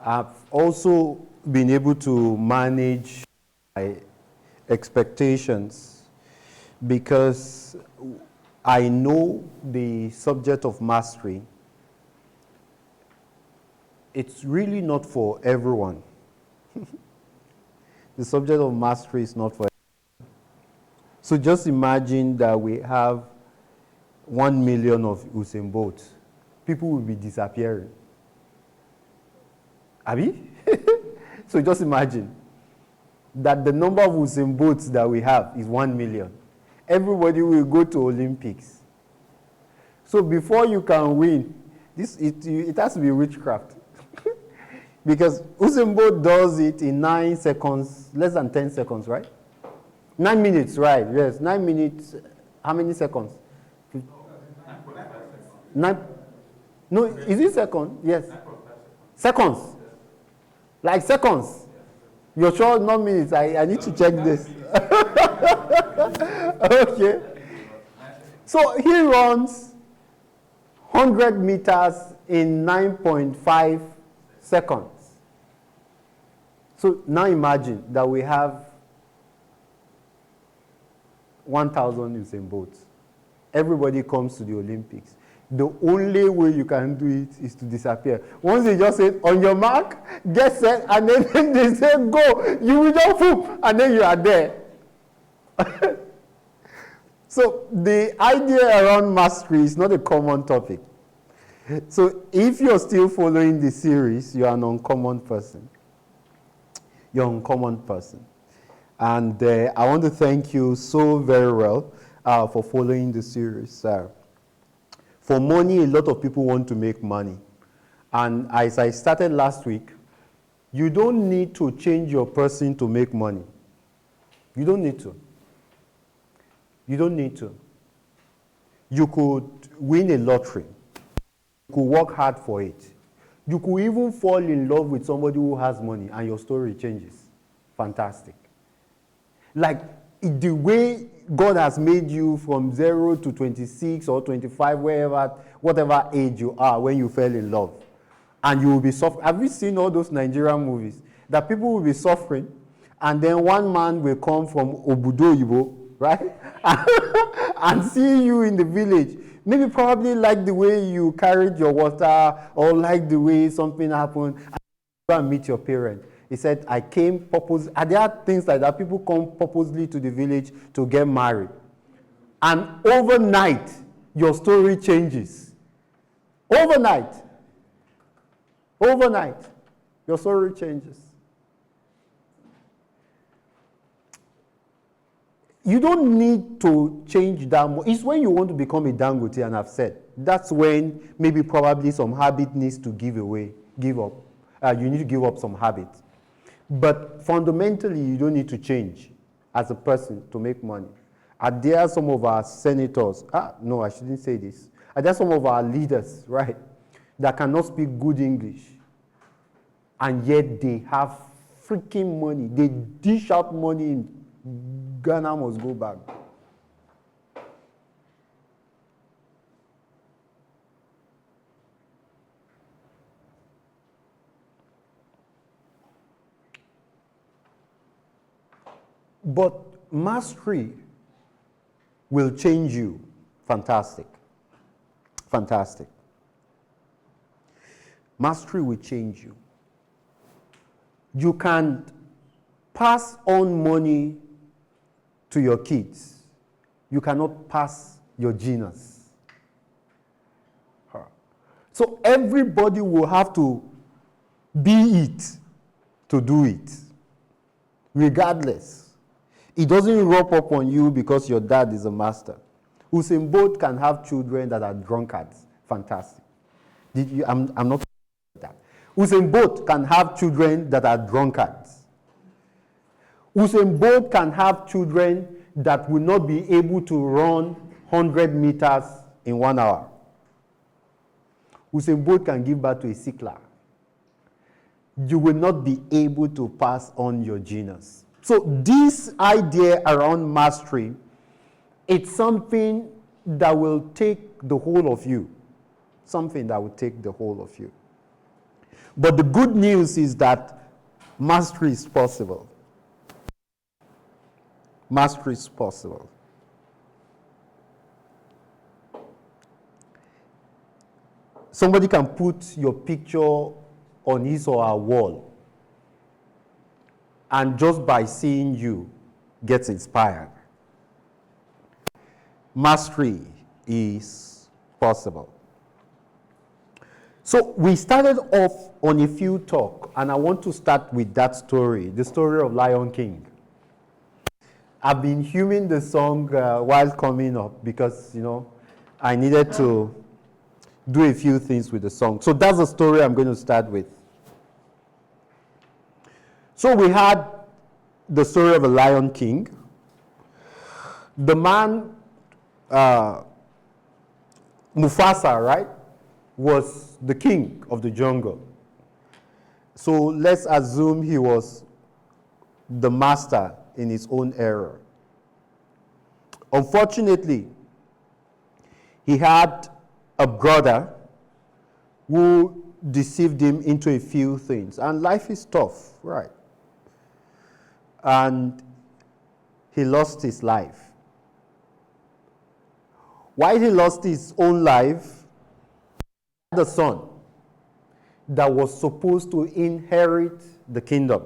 I've also been able to manage my expectations because I know the subject of mastery. It's really not for everyone. The subject of mastery is not for everyone. So just imagine that we have 1 million of Usain Bolt. People will be disappearing. Abi? So just imagine that the number of Usain Bolts that we have is 1 million. Everybody will go to Olympics. So before you can win, it has to be witchcraft. Because Usain Bolt does it in 9 seconds, less than 10 seconds, right? 9 minutes, right? Yes, 9 minutes. How many seconds? 9. No, is it second? Yes. Seconds. Like seconds. You're sure not minutes? I need to check this. Okay. So he runs 100 meters in 9.5 seconds. So now imagine that we have 1,000 Usain Bolts. Everybody comes to the Olympics. The only way you can do it is to disappear. Once they just say, on your mark, get set, and then they say, go, you will just whoop, and then you are there. So the idea around mastery is not a common topic. So if you're still following the series, you're an uncommon person. You're an uncommon person. And I want to thank you so very well for following the series. For money, a lot of people want to make money. And as I started last week, you don't need to change your person to make money. You don't need to. You don't need to. You could win a lottery. You could work hard for it. You could even fall in love with somebody who has money and your story changes. Fantastic. Like the way God has made you from 0 to 26 or 25, whatever age you are when you fell in love. And you will be suffering. Have you seen all those Nigerian movies? That people will be suffering, and then one man will come from Obudo Ibo, right? And see you in the village. Maybe probably like the way you carried your water, or like the way something happened, and go and meet your parent. He said, I came purposely. And there are things like that. People come purposely to the village to get married. And overnight, your story changes. Overnight. Overnight, your story changes. You don't need to change that much. It's when you want to become a Dangote, and I've said, that's when maybe probably some habit needs to give up. You need to give up some habits. But fundamentally, you don't need to change as a person to make money. Are there some of our senators, no, I shouldn't say this. Are there some of our leaders, right, that cannot speak good English, and yet they have freaking money? They dish out money in Ghana must go back. But mastery will change you. Fantastic. Fantastic. Mastery will change you. You can pass on money to your kids. You cannot pass your genius. So everybody will have to be it to do it, regardless. It doesn't rub up on you because your dad is a master. Usain Bolt can have children that are drunkards. Fantastic. I'm not talking about that. Usain Bolt can have children that are drunkards. Usain Bolt can have children that will not be able to run 100 meters in 1 hour. Usain Bolt can give birth to a sickler. You will not be able to pass on your genius. So this idea around mastery, it's something that will take the whole of you. Something that will take the whole of you. But the good news is that mastery is possible. Mastery is possible. Somebody can put your picture on his or her wall, and just by seeing you, gets inspired. Mastery is possible. So we started off on a few talk, and I want to start with that story, the story of Lion King. I've been humming the song while coming up because, I needed to do a few things with the song. So that's the story I'm going to start with. So we had the story of a Lion King. The man, Mufasa, right, was the king of the jungle. So let's assume he was the master in his own era. Unfortunately, he had a brother who deceived him into a few things. And life is tough, right? And he lost his life. While he lost his own life, the son that was supposed to inherit the kingdom.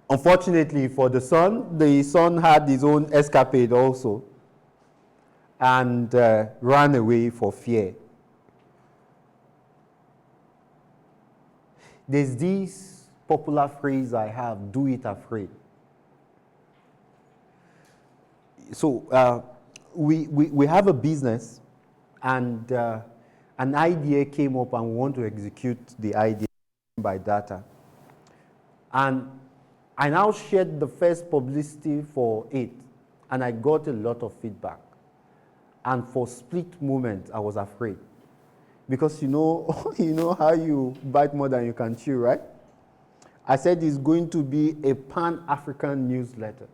Unfortunately for the son had his own escapade also and ran away for fear. There's this popular phrase I have, do it afraid. So we have a business, and an idea came up, and we want to execute the idea by data. And I now shared the first publicity for it, and I got a lot of feedback. And for a split moment, I was afraid. Because you know how you bite more than you can chew, right? I said it's going to be a Pan-African newsletter.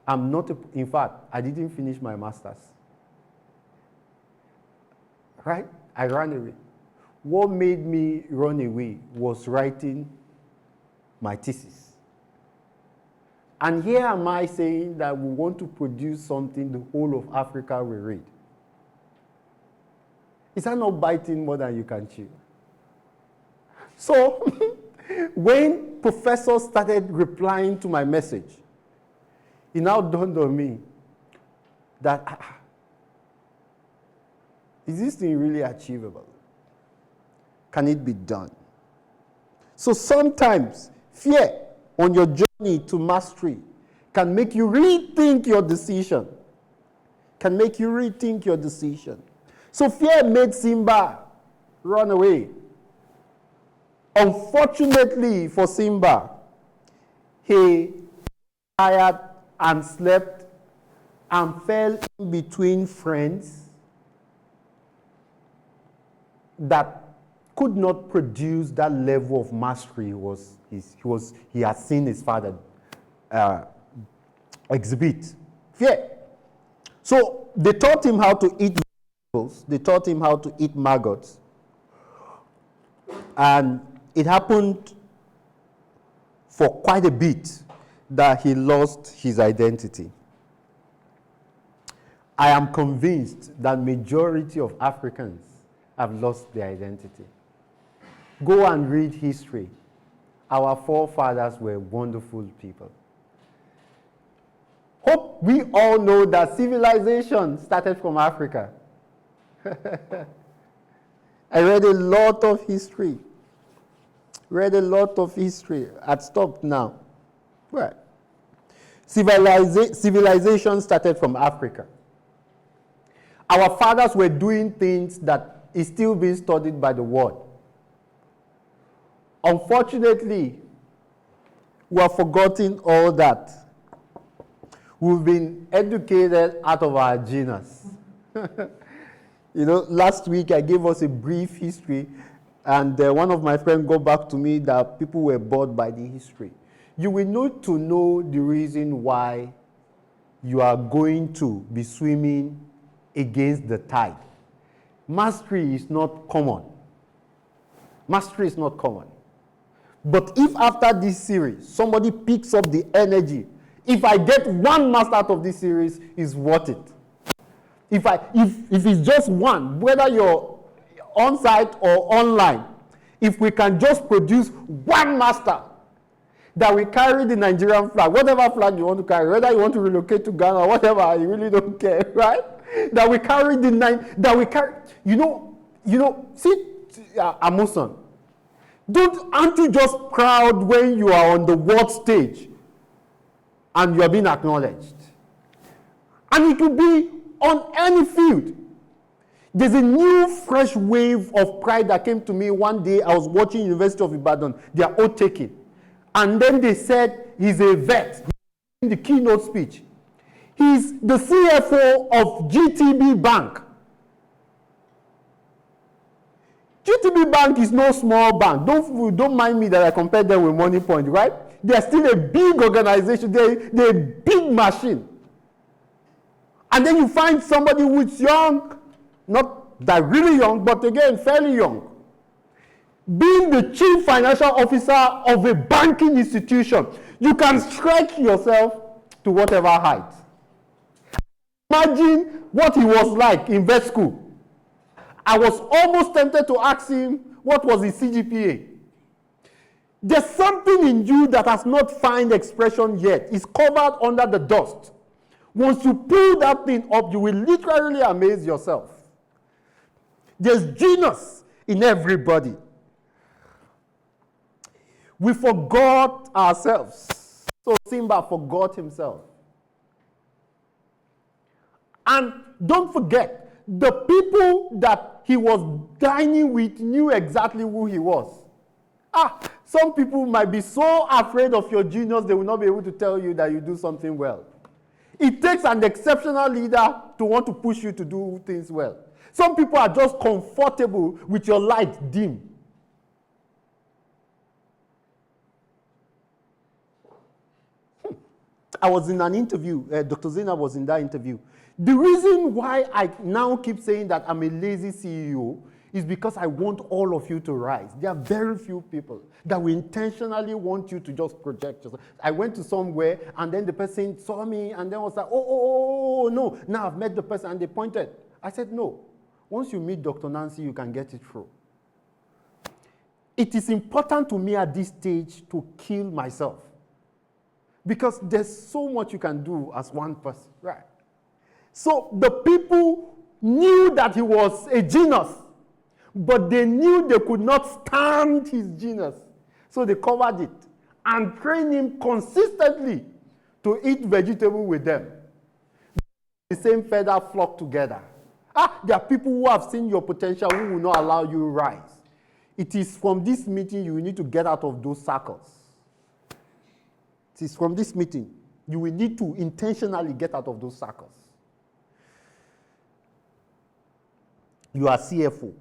In fact, I didn't finish my master's. Right? I ran away. What made me run away was writing my thesis. And here am I saying that we want to produce something the whole of Africa will read. Is that not biting more than you can chew? So, when professors started replying to my message, it now dawned on me that, is this thing really achievable? Can it be done? So sometimes, fear on your journey to mastery can make you rethink your decision. So fear made Simba run away. Unfortunately for Simba, he tired and slept and fell in between friends that could not produce that level of mastery he had seen his father exhibit. Fear. So they taught him how to eat vegetables. They taught him how to eat maggots. And it happened for quite a bit that he lost his identity. I am convinced that majority of Africans have lost their identity. Go and read history. Our forefathers were wonderful people. Hope we all know that civilization started from Africa. I read a lot of history. I'd stopped now. Right. Civilization started from Africa. Our fathers were doing things that is still being studied by the world. Unfortunately, we have forgotten all that. We've been educated out of our genus. Last week I gave us a brief history, and one of my friends got back to me that people were bored by the history. You will need to know the reason why you are going to be swimming against the tide. Mastery is not common. Mastery is not common. But if after this series, somebody picks up the energy, if I get one master out of this series, it's worth it. If it's just one, whether you're on-site or online, if we can just produce one master that will carry the Nigerian flag, whatever flag you want to carry, whether you want to relocate to Ghana or whatever, you really don't care, right? That we carry see, Amusan, aren't you just proud when you are on the world stage and you are being acknowledged? And it could be on any field. There's a new fresh wave of pride that came to me one day. I was watching University of Ibadan, their oath taking. And then they said he's a vet in the keynote speech. He's the CFO of GTB Bank. GTB Bank is no small bank. Don't mind me that I compare them with Money Point, right? They're still a big organization. They're a big machine. And then you find somebody who's young, not that really young, but again, fairly young, being the chief financial officer of a banking institution. You can stretch yourself to whatever height. Imagine what he was like in vet school. I was almost tempted to ask him what was his CGPA. There's something in you that has not found expression yet. It's covered under the dust. Once you pull that thing up, you will literally amaze yourself. There's genius in everybody. We forgot ourselves. So Simba forgot himself. And don't forget, the people that he was dining with knew exactly who he was. Some people might be so afraid of your genius, they will not be able to tell you that you do something well. It takes an exceptional leader to want to push you to do things well. Some people are just comfortable with your light dim. I was in an interview, Dr. Zena was in that interview. The reason why I now keep saying that I'm a lazy CEO is because I want all of you to rise. There are very few people that will intentionally want you to just project yourself. I went to somewhere and then the person saw me and then was like, oh, no. Now I've met the person and they pointed. I said, no. Once you meet Dr. Nancy, you can get it through. It is important to me at this stage to kill myself because there's so much you can do as one person, right? So the people knew that he was a genius, but they knew they could not stand his genius. So they covered it and trained him consistently to eat vegetable with them. The same feather flock together. There are people who have seen your potential who will not allow you to rise. It is from this meeting you need to get out of those circles. It is from this meeting you will need to intentionally get out of those circles. You are CFO.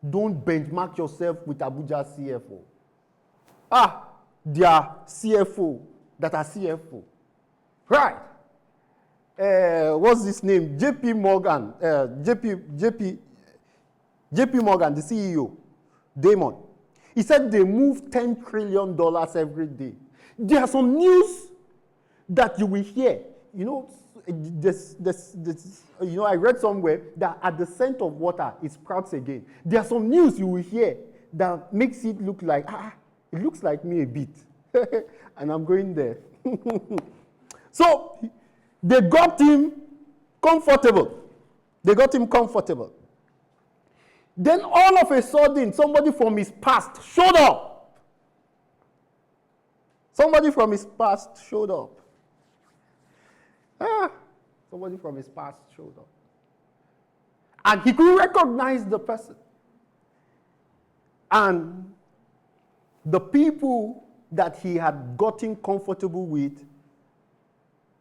Don't benchmark yourself with Abuja CFO. There are CFO that are CFO. Right. What's his name? JP Morgan, the CEO, Damon. He said they move $10 trillion every day. There are some news that you will hear. I read somewhere that at the scent of water, it sprouts again. There are some news you will hear that makes it look like, it looks like me a bit. And I'm going there. So, they got him comfortable. Then all of a sudden, somebody from his past showed up. Somebody from his past showed up. And he could recognize the person. And the people that he had gotten comfortable with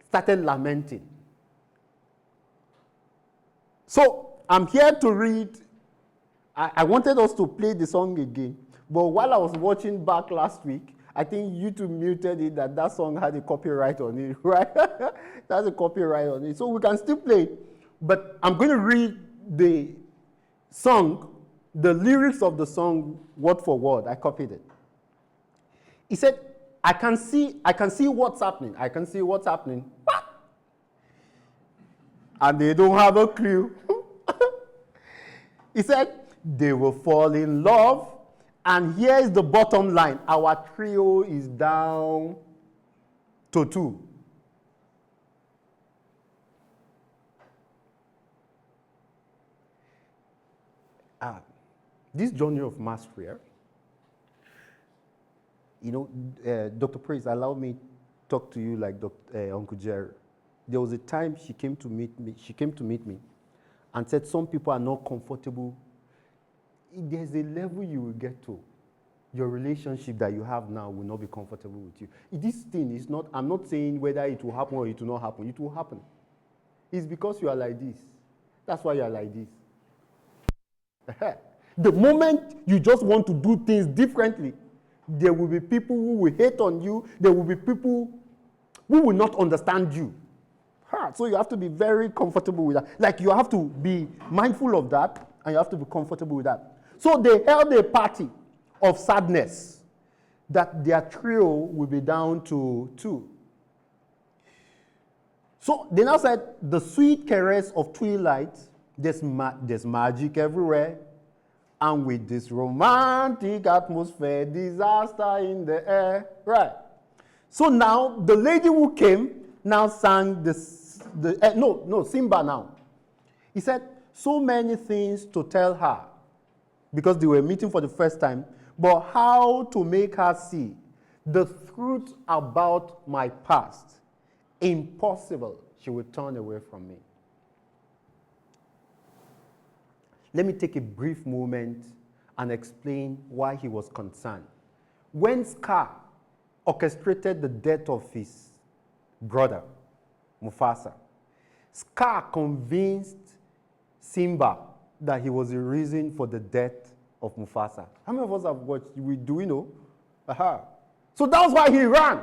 started lamenting. So I'm here to read. I wanted us to play the song again, but while I was watching back last week, I think YouTube muted it that song had a copyright on it, right? That's a copyright on it. So we can still play it, but I'm going to read the song the lyrics of the song, word for word, I copied it. He said, I can see what's happening. I can see what's happening. And they don't have a clue. He said, they will fall in love. And here's the bottom line. Our trio is down to 2. This journey of mastery, Dr. Praise, allow me to talk to you like Uncle Jerry. There was a time she came to meet me and said some people are not comfortable. There's a level you will get to. Your relationship that you have now will not be comfortable with you. This thing is not, I'm not saying whether it will happen or it will not happen. It will happen. It's because you are like this. That's why you are like this. The moment you just want to do things differently, there will be people who will hate on you. There will be people who will not understand you. So you have to be very comfortable with that. Like, you have to be mindful of that, and you have to be comfortable with that. So they held a party of sadness that their trio will be down to 2. So they now said, the sweet caress of twilight, there's magic everywhere. And with this romantic atmosphere, disaster in the air. Right. So now, the lady who came now sang Simba now. He said, so many things to tell her, because they were meeting for the first time, but how to make her see the truth about my past. Impossible. She would turn away from me. Let me take a brief moment and explain why he was concerned. When Scar orchestrated the death of his brother, Mufasa, Scar convinced Simba that he was the reason for the death of Mufasa. How many of us have watched? Do we know? So that's why he ran.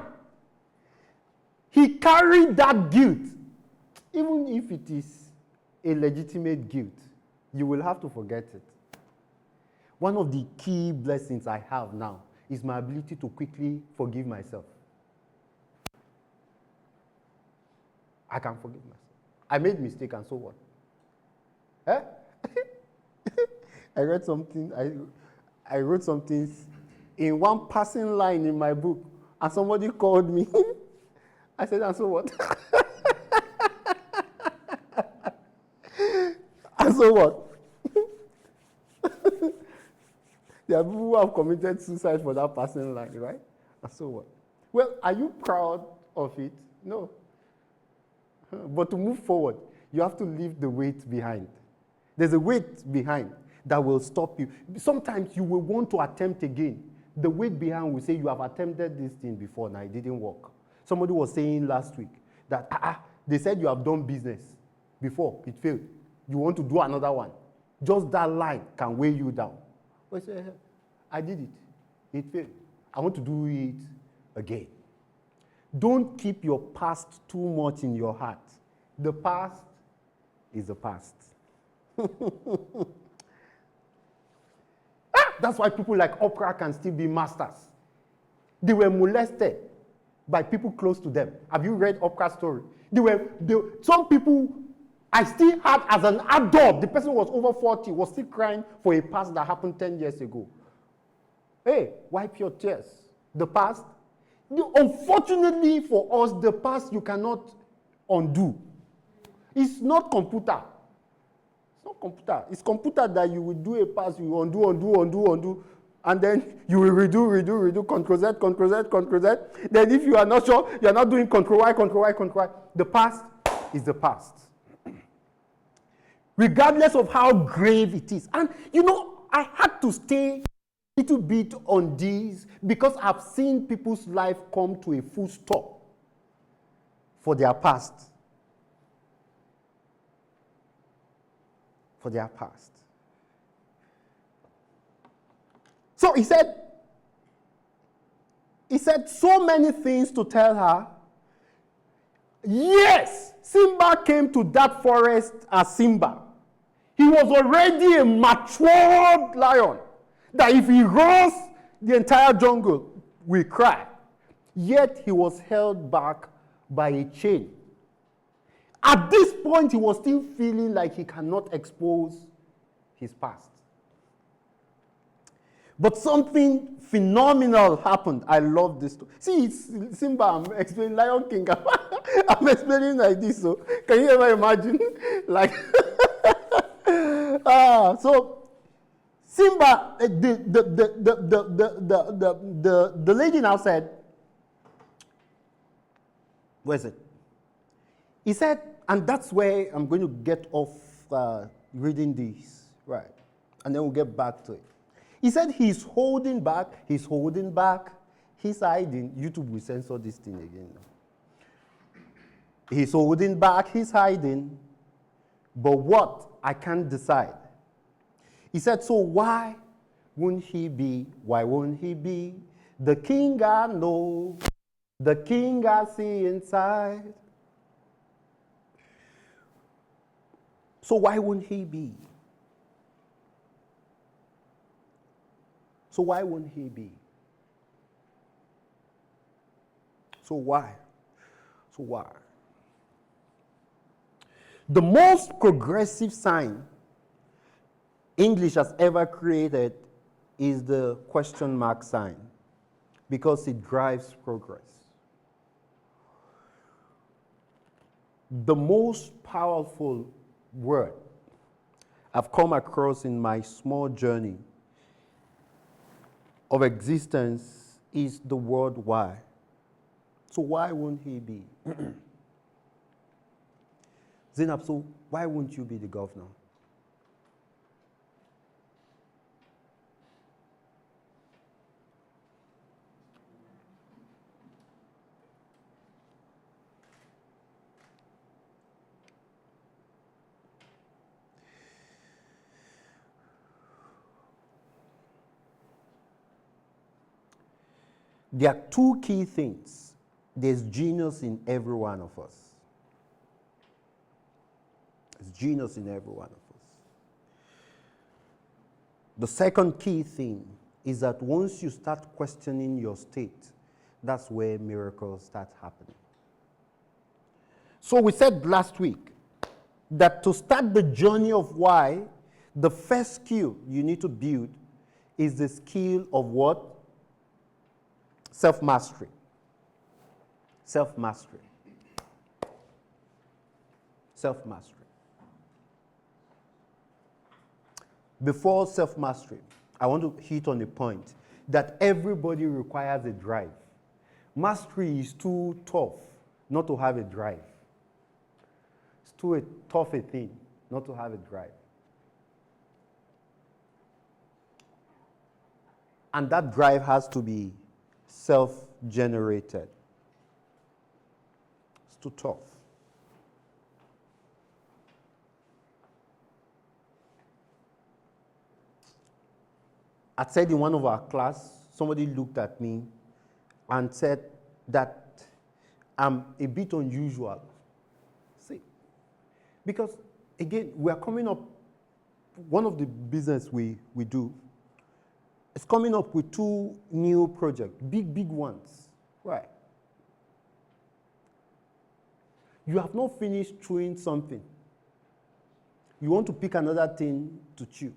He carried that guilt. Even if it is a legitimate guilt, you will have to forget it. One of the key blessings I have now is my ability to quickly forgive myself. I can forgive myself. I made a mistake, and so what? I read something, I wrote something in one passing line in my book, and somebody called me. I said, and so what? And so what? There are people who have committed suicide for that passing line, right? And so what? Well, are you proud of it? No. But to move forward, you have to leave the weight behind. There's a weight behind that will stop you. Sometimes you will want to attempt again. The weight behind will say, you have attempted this thing before, now it didn't work. Somebody was saying last week that they said you have done business before, it failed. You want to do another one. Just that line can weigh you down. But say, I did it. It failed. I want to do it again. Don't keep your past too much in your heart. The past is the past. That's why people like Oprah can still be masters. They were molested by people close to them. Have you read Oprah's story? Some people, I still had as an adult, the person was over 40, was still crying for a past that happened 10 years ago. Hey, wipe your tears. The past, unfortunately for us, the past you cannot undo. It's not computer. It's not computer. It's computer that you will do a pass, you undo, and then you will redo, Control Z. Then if you are not sure, you are not doing Control Y. The past is the past. Regardless of how grave it is. And I had to stay a little bit on this because I've seen people's life come to a full stop for their past. For their past. So he said so many things to tell her. Yes, Simba came to that forest as Simba. He was already a matured lion. That if he roars, the entire jungle will cry. Yet he was held back by a chain. At this point, he was still feeling like he cannot expose his past. But something phenomenal happened. I love this story. See, it's Simba, I'm explaining Lion King. I'm explaining like this. So can you ever imagine? Like, so Simba, the lady now said, where is it? He said, and that's where I'm going to get off reading this, right? And then we'll get back to it. He said he's holding back, he's hiding. YouTube will censor this thing again. He's holding back, he's hiding. But what? I can't decide. He said, so why won't he be? Why won't he be? The king I know, the king I see inside. So why won't he be? So why won't he be? So why? So why? The most progressive sign English has ever created is the question mark sign because it drives progress. The most powerful word I've come across in my small journey of existence is the word why. So why won't he be? Zainab, so why won't you be the governor? There are two key things. There's genius in every one of us. There's genius in every one of us. The second key thing is that once you start questioning your state, that's where miracles start happening. So we said last week that to start the journey of why, the first skill you need to build is the skill of what? Self-mastery. Self-mastery. Self-mastery. Before self-mastery, I want to hit on a point that everybody requires a drive. Mastery is too tough not to have a drive. It's too tough a thing not to have a drive. And that drive has to be self-generated. It's too tough. I said in one of our class, somebody looked at me and said that I'm a bit unusual. See, because again, we are coming up, one of the business we do, it's coming up with 2 new projects, big ones. Right. You have not finished chewing something. You want to pick another thing to chew.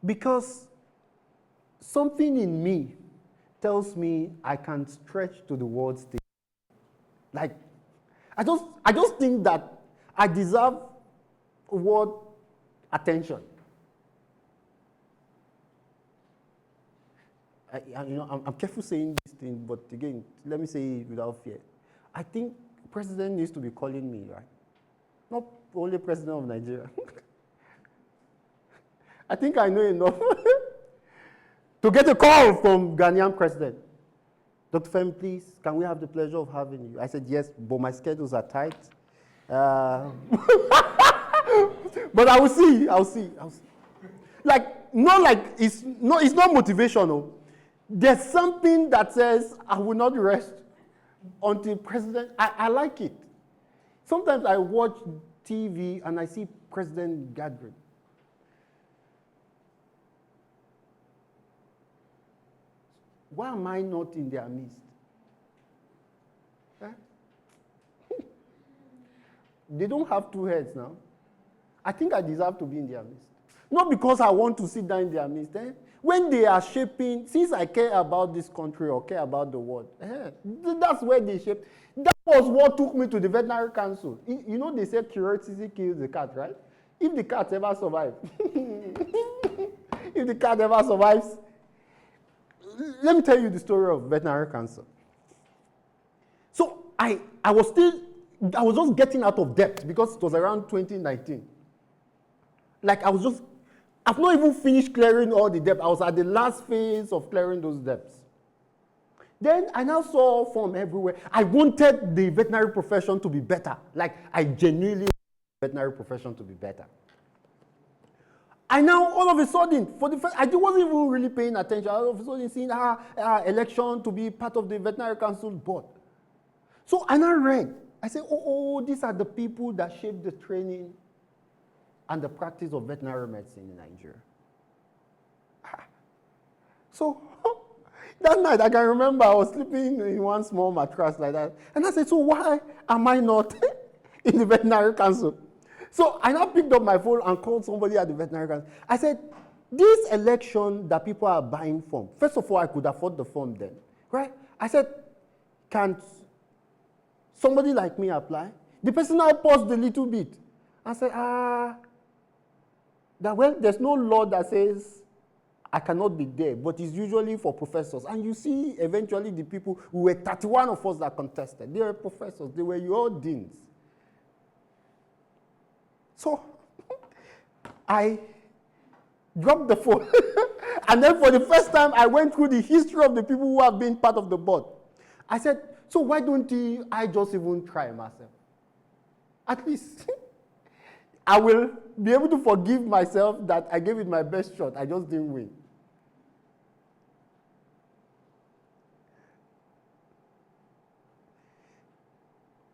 Because something in me tells me I can stretch to the world stage. Like, I just think that I deserve world attention. I'm careful saying this thing, but again, let me say it without fear. I think the president needs to be calling me, right? Not only president of Nigeria. I think I know enough to get a call from Ghanaian president. Dr. Femi, please, can we have the pleasure of having you? I said, yes, but my schedules are tight. But I will see. Like, it's not motivational. There's something that says, I will not rest until president. I like it. Sometimes I watch TV and I see president gathering. Why am I not in their midst? Huh? They don't have two heads now. I think I deserve to be in their midst. Not because I want to sit down in their midst. When they are shaping, since I care about this country or care about the world, that's where they shape. That was what took me to the veterinary council. You know, they say curiosity kills the cat, right? If the cat ever survives, if the cat ever survives, let me tell you the story of veterinary council. So I was just getting out of debt because it was around 2019. Like I've not even finished clearing all the debt. I was at the last phase of clearing those debts. Then I now saw form everywhere. I wanted the veterinary profession to be better. Like I genuinely wanted the veterinary profession to be better. And now all of a sudden, for the first, I wasn't even really paying attention. All of a sudden seeing election to be part of the veterinary council board. So I now read. I said, these are the people that shape the training and the practice of veterinary medicine in Nigeria. So that night, I can remember I was sleeping in one small mattress like that. And I said, so why am I not in the veterinary council? So I now picked up my phone and called somebody at the veterinary council. I said, this election that people are buying form, first of all, I could afford the form then, right? I said, can't somebody like me apply? The person now paused a little bit. I said, there's no law that says I cannot be there, but it's usually for professors. And you see, eventually the people, who were 31 of us that contested, they were professors, they were your deans. So I dropped the phone. And then for the first time, I went through the history of the people who have been part of the board. I said, so why don't I just even try myself? At least I will be able to forgive myself that I gave it my best shot. I just didn't win.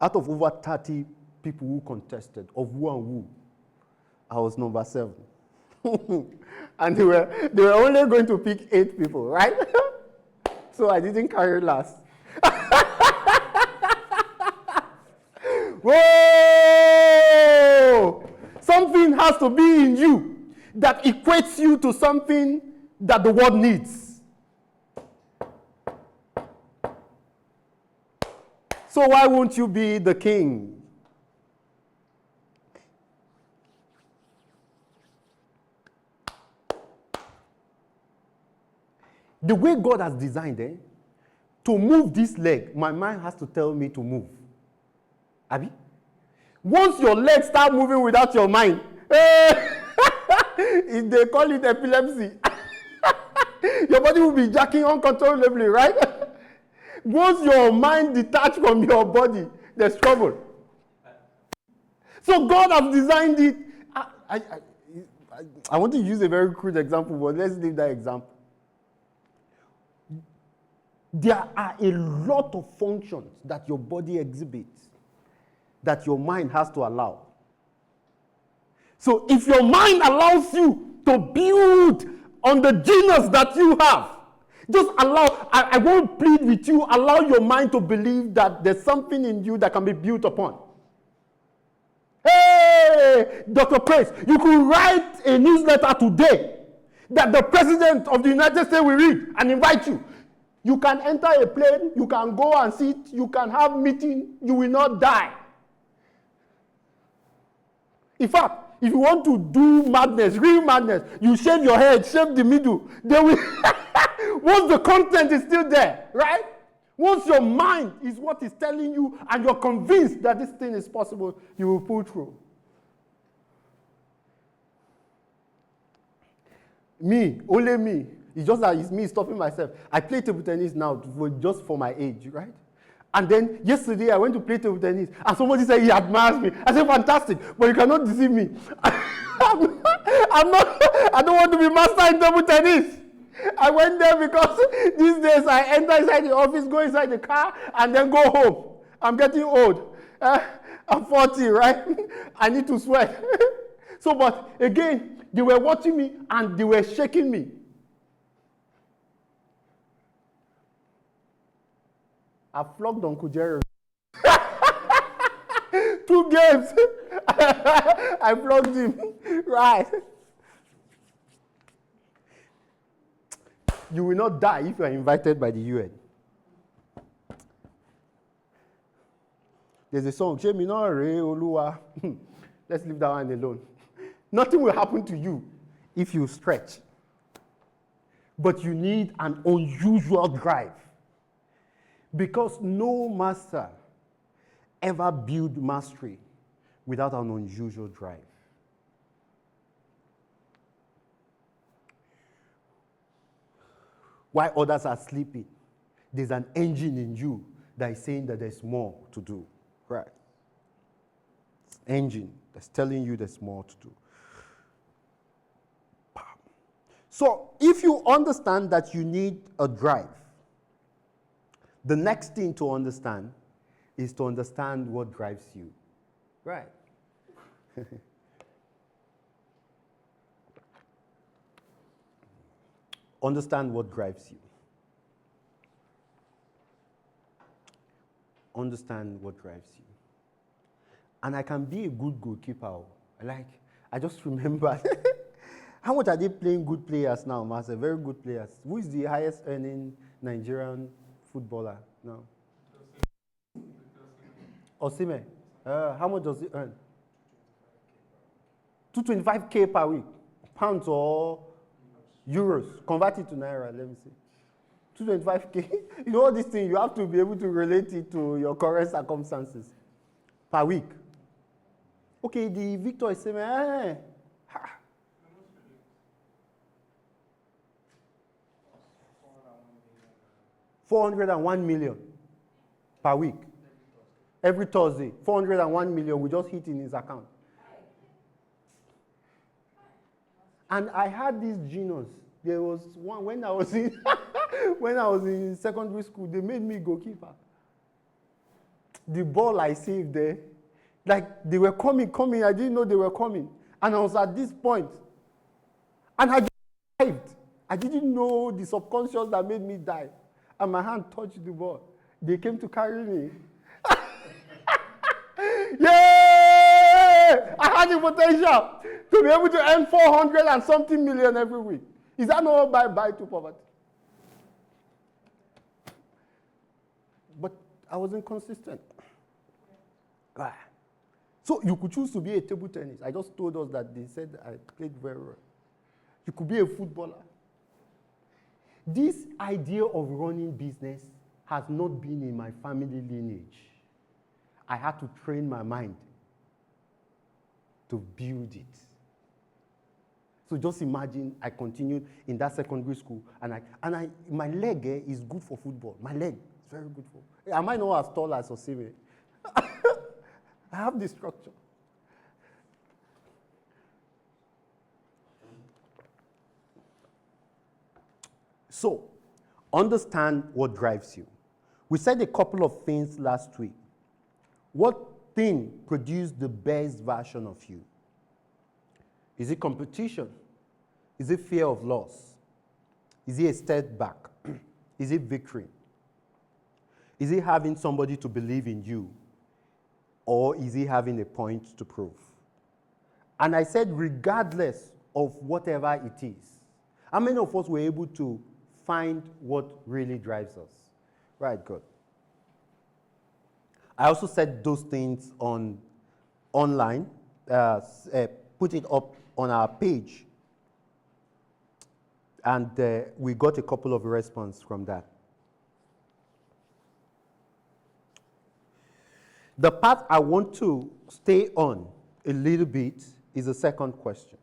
Out of over 30 people who contested, of who and who, I was number 7. And they were only going to pick 8 people, right? So I didn't carry last. Whoa! Something has to be in you that equates you to something that the world needs. So why won't you be the king? The way God has designed it, to move this leg, my mind has to tell me to move. Abi? Once your legs start moving without your mind, they call it epilepsy. Your body will be jacking uncontrollably, right? Once your mind detached from your body, there's trouble. So God has designed it. I want to use a very crude example, but let's leave that example. There are a lot of functions that your body exhibits that your mind has to allow. So if your mind allows you to build on the genius that you have, just allow, I won't plead with you, allow your mind to believe that there's something in you that can be built upon. Hey, Dr. Praise, you could write a newsletter today that the President of the United States will read and invite you. You can enter a plane, you can go and sit, you can have meeting, you will not die. In fact, if you want to do madness, real madness, you shave your head, shave the middle. They will once the content is still there, right? Once your mind is what is telling you and you're convinced that this thing is possible, you will pull through. Me, only me. It's just that it's me stopping myself. I play table tennis now just for my age, right? And then yesterday I went to play table tennis and somebody said he admires me. I said, fantastic, but you cannot deceive me. I don't want to be master in table tennis. I went there because these days I enter inside the office, go inside the car, and then go home. I'm getting old. I'm 40, right? I need to sweat. So, but again, they were watching me and they were shaking me. I flogged Uncle Jerry. 2 games. I flogged him. Right. You will not die if you are invited by the UN. There's a song, Oluwa. Let's leave that one alone. Nothing will happen to you if you stretch. But you need an unusual drive. Because no master ever built mastery without an unusual drive. While others are sleeping, there's an engine in you that is saying that there's more to do. Right. It's an engine that's telling you there's more to do. So if you understand that you need a drive, the next thing to understand is to understand what drives you. Right. Understand what drives you. Understand what drives you. And I can be a good goalkeeper. I just remember. How much are they paying good players now, Master? Very good players. Who is the highest earning Nigerian footballer now? Osimhen. How much does he earn? 225K per week. Pounds or euros. Convert it to naira, let me see. 225K. You know all these things, you have to be able to relate it to your current circumstances. Per week. Okay, the Victor Osimhen. 401 million per week. Every Thursday. 401 million we just hit in his account. And I had this genius. There was one when I was in when I was in secondary school, they made me goalkeeper. The ball I saved there, like they were coming. I didn't know they were coming. And I was at this point. And I dived. I didn't know the subconscious that made me dive. And my hand touched the ball. They came to carry me. Yeah! I had the potential to be able to earn 400 and something million every week. Is that not bye-bye to poverty? But I wasn't consistent. So you could choose to be a table tennis. I just told us that they said I played very well. You could be a footballer. This idea of running business has not been in my family lineage. I had to train my mind to build it. So just imagine I continued in that secondary school, and my leg is good for football. My leg is very good for. Am I not as tall as Osimhen? I have this structure. So, understand what drives you. We said a couple of things last week. What thing produced the best version of you? Is it competition? Is it fear of loss? Is it a step back? Is it victory? Is it having somebody to believe in you? Or is it having a point to prove? And I said, regardless of whatever it is, how many of us were able to find what really drives us? Right, good. I also said those things online, put it up on our page. And we got a couple of responses from that. The part I want to stay on a little bit is the second question.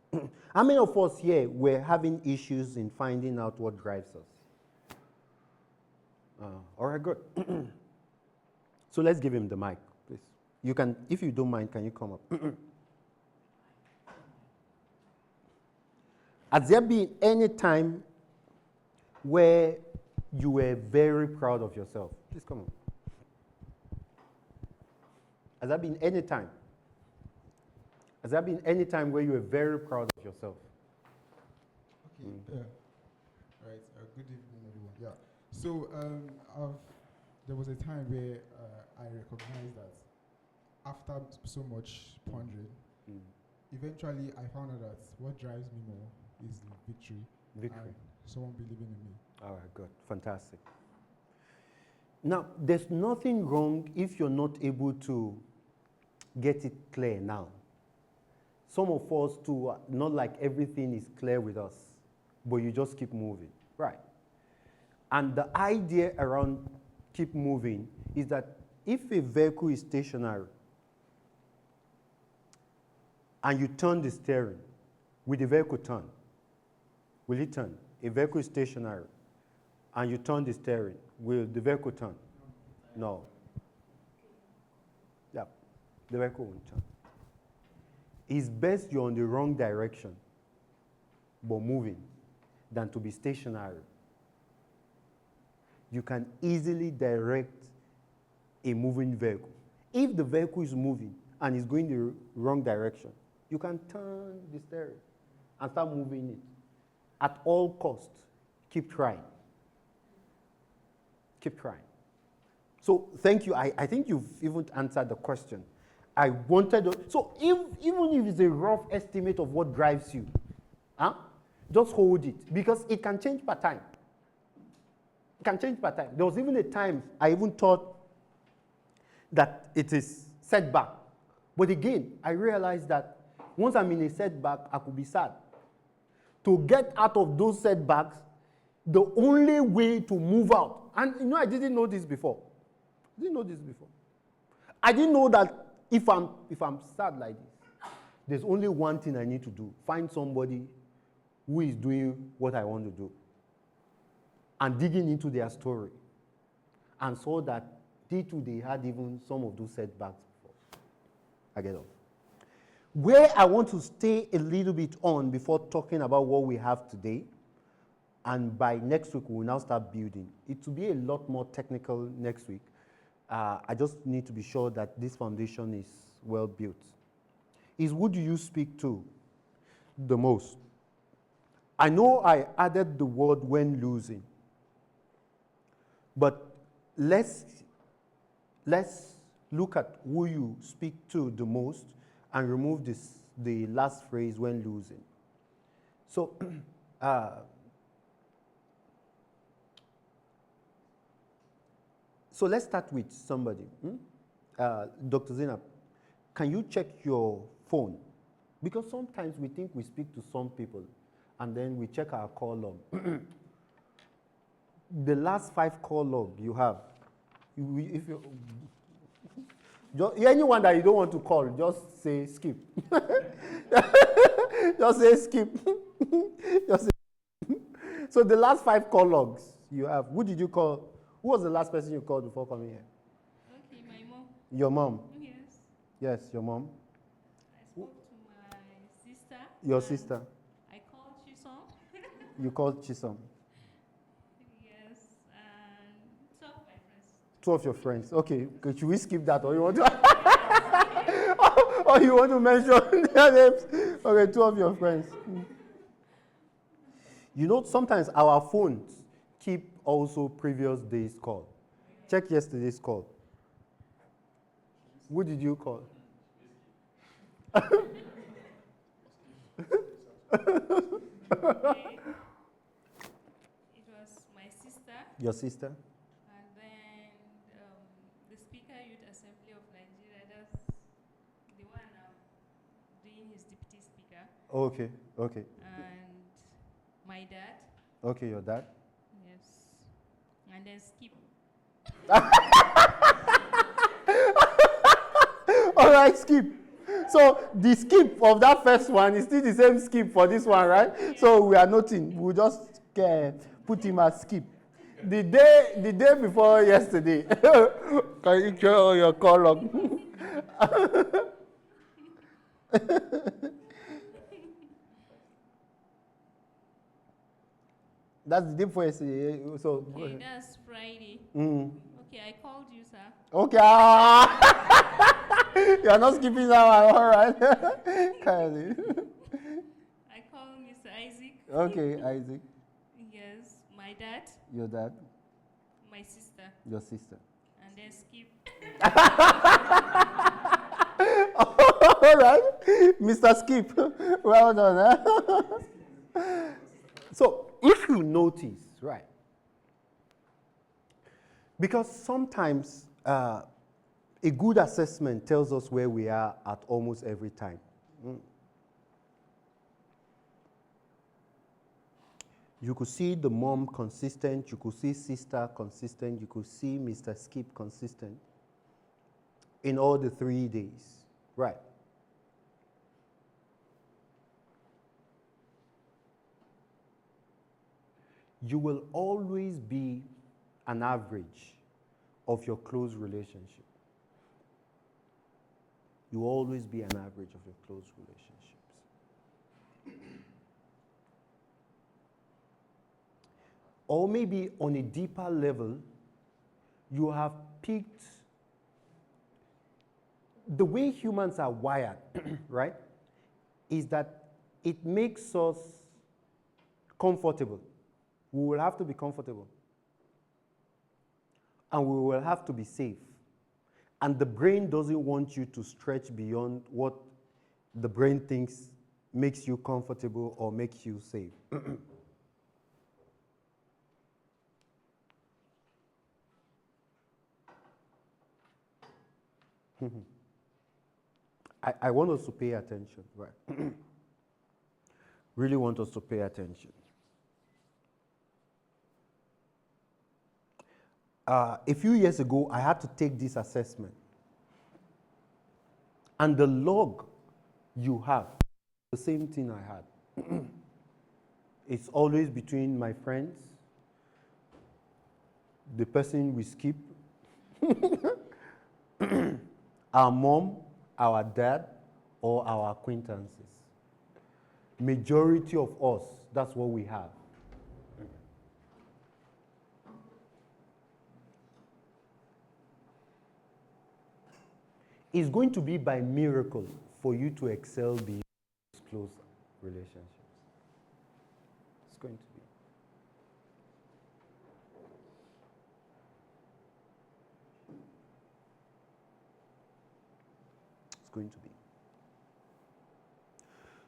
How many of us here were having issues in finding out what drives us? All right, good. So let's give him the mic, please. You can, if you don't mind, can you come up? Has there been any time where you were very proud of yourself? Please come on. Has there been any time? Has there been any time where you were very proud of yourself? Okay. Right. Good evening, everyone. Yeah. So there was a time where I recognized that after so much pondering, eventually I found out that what drives me more is victory. Victory. And someone believing in me. All right, good. Fantastic. Now, there's nothing wrong if you're not able to get it clear now. Some of us too, not like everything is clear with us, but you just keep moving. Right. And the idea around keep moving is that if a vehicle is stationary and you turn the steering, will the vehicle turn? Will it turn? A vehicle is stationary and you turn the steering, will the vehicle turn? No. Yeah, the vehicle won't turn. It's best you're on the wrong direction, but moving, than to be stationary. You can easily direct a moving vehicle. If the vehicle is moving and is going the wrong direction, you can turn the steering and start moving it. At all costs, keep trying. Keep trying. So thank you. I think you've even answered the question. I wanted to, so even if it's a rough estimate of what drives you, just hold it, because it can change per time. It can change per time. There was even a time I even thought that it is setback. But again, I realized that once I'm in a setback, I could be sad. To get out of those setbacks, the only way to move out, and I didn't know this before. I didn't know this before. I didn't know that if I'm sad like this, there's only one thing I need to do. Find somebody who is doing what I want to do. And digging into their story. And saw that they too, they had even some of those setbacks before. I get off. Where I want to stay a little bit on before talking about what we have today, and by next week we will now start building. It will be a lot more technical next week. I just need to be sure that this foundation is well built. Is who do you speak to the most? I know I added the word when losing, but let's look at who you speak to the most and remove the last phrase when losing. So, so let's start with somebody. Dr. Zainab, can you check your phone? Because sometimes we think we speak to some people and then we check our call log. The last 5 call log you have, if you, anyone that you don't want to call, just say skip. Just say skip. Just say. So the last 5 call logs you have, who did you call? Who was the last person you called before coming here? Okay, my mom. Your mom? Yes. Yes, your mom. I spoke to my sister. Your sister. I called Chisom. You called Chisom. Yes, and 2 of my friends. 2 of your friends. Okay, should we skip that, or you want to? Or you want to mention their names? Okay, 2 of your friends. You know, sometimes our phones keep also previous day's call. Check yesterday's call. Who did you call? Okay. It was my sister. Your sister? And then the Speaker Youth Assembly of Nigeria. That's the one doing his deputy speaker. Okay, okay. And my dad. Okay, your dad? Yes. And then Skip. All right, skip. So the skip of that first one is still the same skip for this one, right? Yeah. So we are noting. We'll just put him as skip. The day before yesterday, can you show your call log? That's the difference. So, go Okay, ahead. that's Friday. Mm. Okay, I called you, sir. Okay. You are not skipping that one. All right. Kylie. I called Mr. Isaac. Okay, Isaac. Yes, my dad, Your dad. my sister, Your sister. and then Skip. All right. Mr. Skip. Well done. Huh? So, if you notice, right, because sometimes a good assessment tells us where we are at almost every time. Mm. You could see the mom consistent, you could see sister consistent, you could see Mr. Skip consistent in all the 3 days. Right. You will always be an average of your close relationship. You will always be an average of your close relationships. Or maybe on a deeper level, you have picked the way humans are wired, right? Is that it makes us comfortable. We will have to be comfortable. And we will have to be safe. And the brain doesn't want you to stretch beyond what the brain thinks makes you comfortable or makes you safe. I want us to pay attention, right? Really want us to pay attention. A few years ago, I had to take this assessment. And the log you have, the same thing I had. It's always between my friends, the person we skip, our mom, our dad, or our acquaintances. Majority of us, that's what we have. It's going to be by miracle for you to excel beyond close relationships. It's going to be. It's going to be.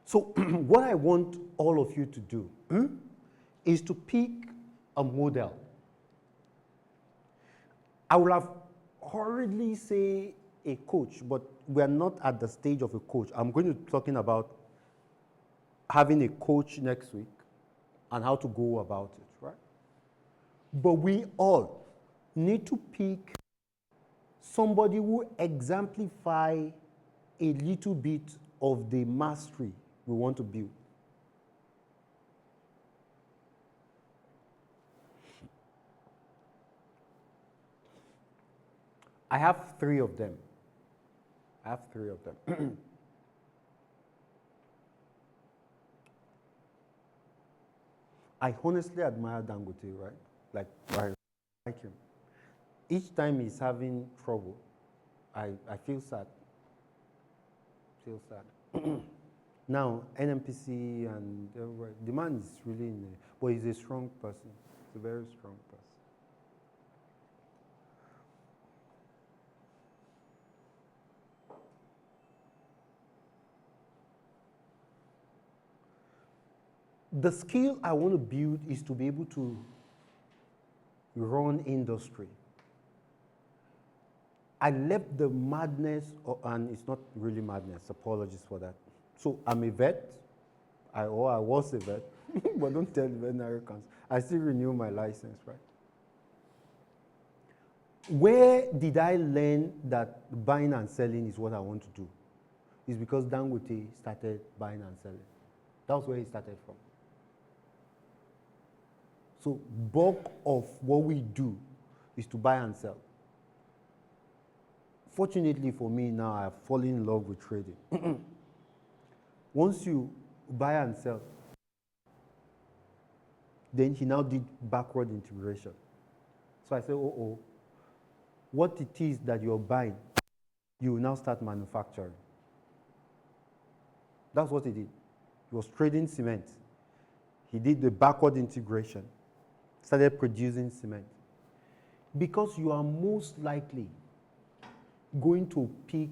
So what I want all of you to do is to pick a model. I will have hurriedly say a coach, but we're not at the stage of a coach. I'm going to be talking about having a coach next week and how to go about it, right? But we all need to pick somebody who exemplify a little bit of the mastery we want to build. I have 3 of them. I honestly admire Dangote, right? Like, I like him. Each time he's having trouble, I feel sad. Now, NMPC and the man is really in there, but he's a strong person. He's a very strong person. The skill I want to build is to be able to run industry. I left the madness, and it's not really madness, apologies for that. So I'm a vet, I was a vet, but don't tell the veterinary council. I still renew my license, right? Where did I learn that buying and selling is what I want to do? It's because Dangote started buying and selling. That's where he started from. So bulk of what we do is to buy and sell. Fortunately for me now, I've fallen in love with trading. Once you buy and sell, Then he now did backward integration. So I said, oh, what it is that you're buying, you will now start manufacturing. That's what he did. He was trading cement. He did the backward integration, started producing cement. Because you are most likely going to pick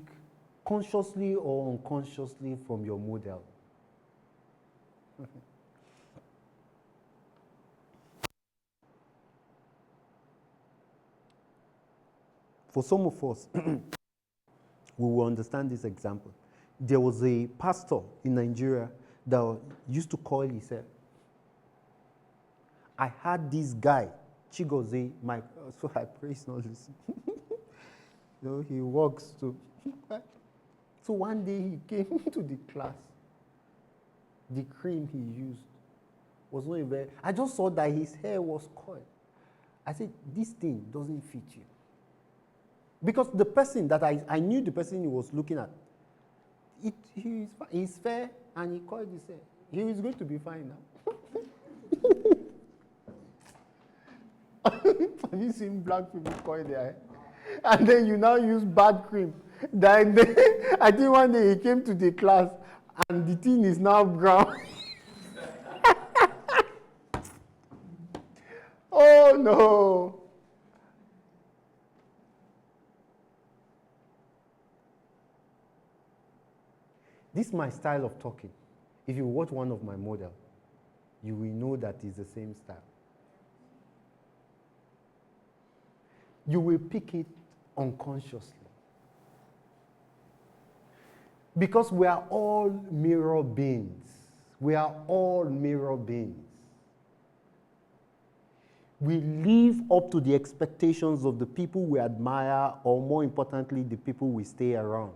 consciously or unconsciously from your model. For some of us, we will understand this example. There was a pastor in Nigeria that used to call himself, I had this guy, Chigozie, so I pray he's not listening. He works too. So one day he came to the class. The cream he used was not even, I just saw that his hair was coiled. I said, this thing doesn't fit you. Because the person that I knew the person he was looking at, he's fair and he coiled his hair. He is going to be fine now. Have you seen black people coil their hair? And then you now use bad cream. Then I think one day he came to the class and the thing is now brown. Oh no. This is my style of talking. If you watch one of my models, you will know that it's the same style. You will pick it unconsciously. Because we are all mirror beings. We are all mirror beings. We live up to the expectations of the people we admire, or more importantly, the people we stay around.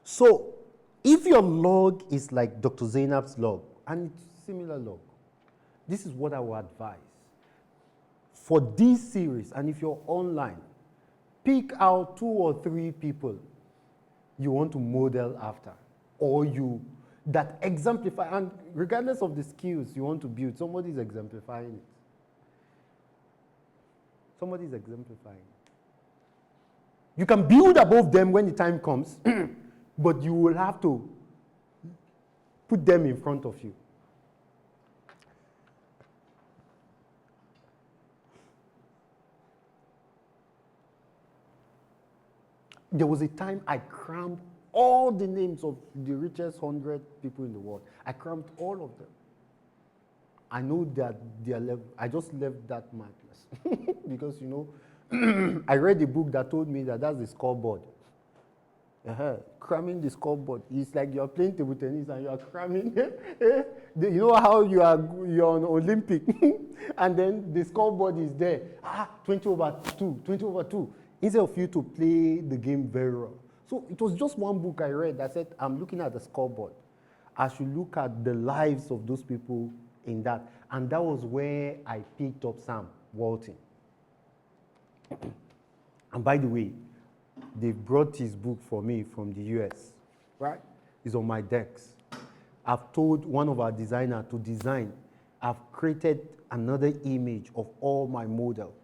So, if your log is like Dr. Zainab's log, and it's similar log, this is what I would advise. For this series, and if you're online, pick out 2 or 3 people you want to model after, or that exemplify, and regardless of the skills you want to build, somebody's exemplifying it. Somebody's exemplifying it. You can build above them when the time comes, but you will have to put them in front of you. There was a time I crammed all the names of the richest 100 people in the world. I crammed all of them. I know that I just left that madness. Because, I read a book that told me that that's the scoreboard. Cramming the scoreboard. It's like you're playing table tennis and you're cramming. You know how you're on Olympic and then the scoreboard is there. 20/2, 20/2. Instead of you to play the game very well. So it was just one book I read that said, I'm looking at the scoreboard. I should look at the lives of those people in that. And that was where I picked up Sam Walton. And by the way, they brought his book for me from the US, right? It's on my decks. I've told one of our designers to design. I've created another image of all my models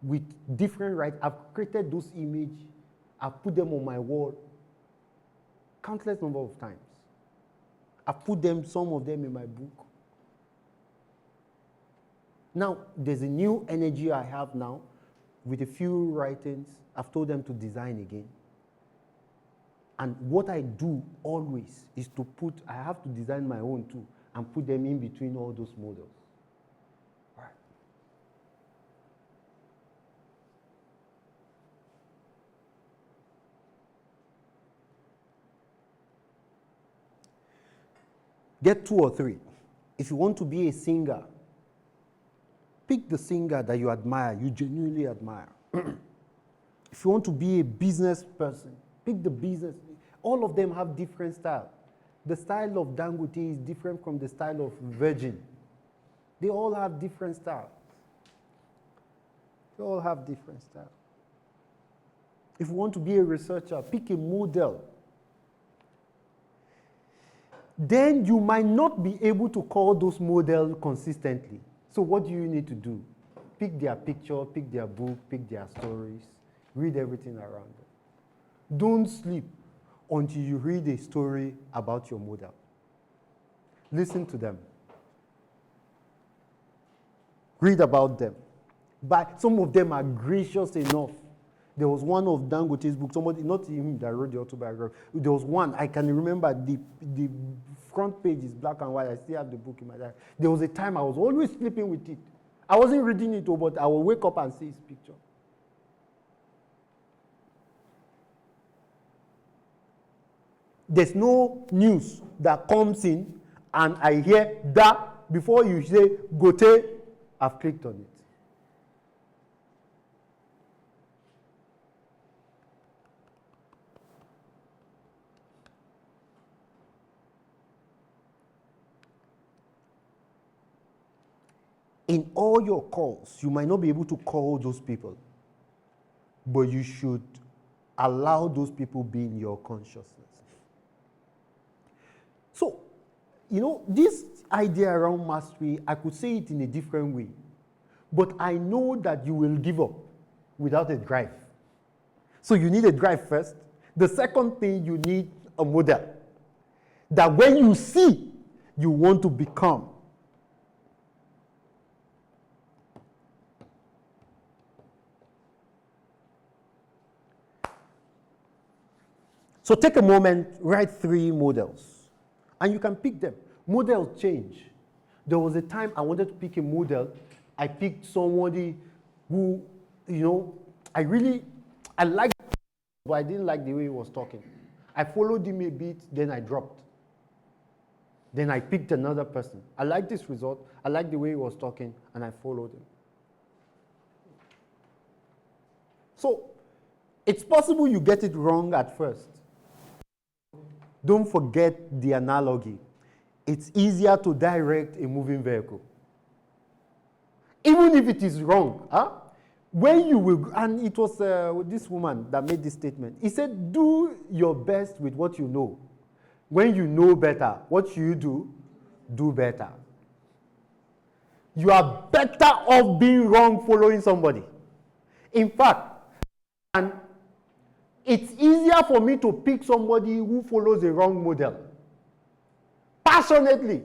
with different rights. I've created those images. I've put them on my wall countless number of times. I've put some of them in my book. Now, there's a new energy I have now with a few writings. I've told them to design again. And what I do always is I have to design my own too and put them in between all those models. Right. Get 2 or 3. If you want to be a singer, pick the singer that you admire, you genuinely admire. If you want to be a business person, pick the business. All of them have different style. The style of Dangote is different from the style of Virgin. They all have different styles. They all have different styles. If you want to be a researcher, pick a model. Then you might not be able to call those models consistently. So what do you need to do? Pick their picture, pick their book, pick their stories, read everything around them. Don't sleep until you read a story about your model. Listen to them. Read about them. But some of them are gracious enough. There was one of Dangote's book, somebody, not him that wrote the autobiography. There was one, I can remember the front page is black and white. I still have the book in my life. There was a time I was always sleeping with it. I wasn't reading it, but I would wake up and see his picture. There's no news that comes in and I hear that before you say, Gote, I've clicked on it. In all your calls, you might not be able to call those people, but you should allow those people be in your consciousness. So, this idea around mastery, I could say it in a different way, but I know that you will give up without a drive. So you need a drive first. The second thing, you need a model that when you see, you want to become. So take a moment, write 3 models, and you can pick them. Models change. There was a time I wanted to pick a model. I picked somebody who, I liked, but I didn't like the way he was talking. I followed him a bit, then I dropped. Then I picked another person. I liked this result. I liked the way he was talking, and I followed him. So it's possible you get it wrong at first. Don't forget the analogy. It's easier to direct a moving vehicle. Even if it is wrong. When you will, and it was this woman that made this statement. He said, do your best with what you know. When you know better, what you do better. You are better off being wrong following somebody. In fact, and it's easier for me to pick somebody who follows a wrong model passionately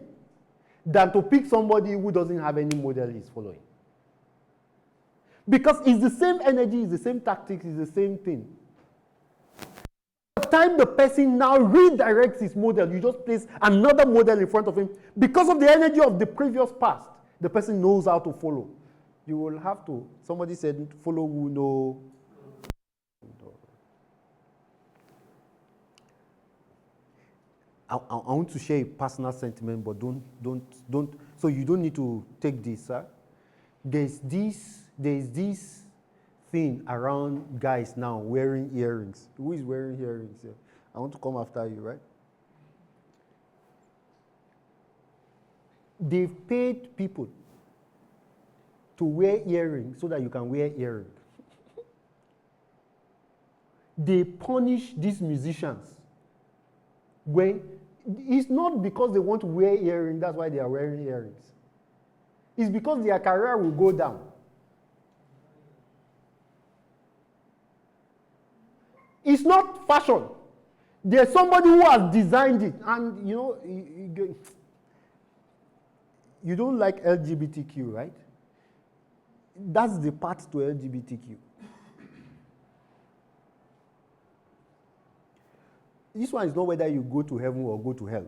than to pick somebody who doesn't have any model he's following. Because it's the same energy, it's the same tactics, it's the same thing. By the time the person now redirects his model, you just place another model in front of him. Because of the energy of the previous past, the person knows how to follow. You will have to, somebody said, follow who know. I want to share a personal sentiment, but don't. So you don't need to take this, sir. There's this thing around guys now wearing earrings. Who is wearing earrings here? I want to come after you, right? They've paid people to wear earrings so that you can wear earrings. They punish these musicians when it's not because they want to wear earrings, that's why they are wearing earrings. It's because their career will go down. It's not fashion. There's somebody who has designed it, and you don't like LGBTQ, right? That's the part to LGBTQ. This one is not whether you go to heaven or go to hell.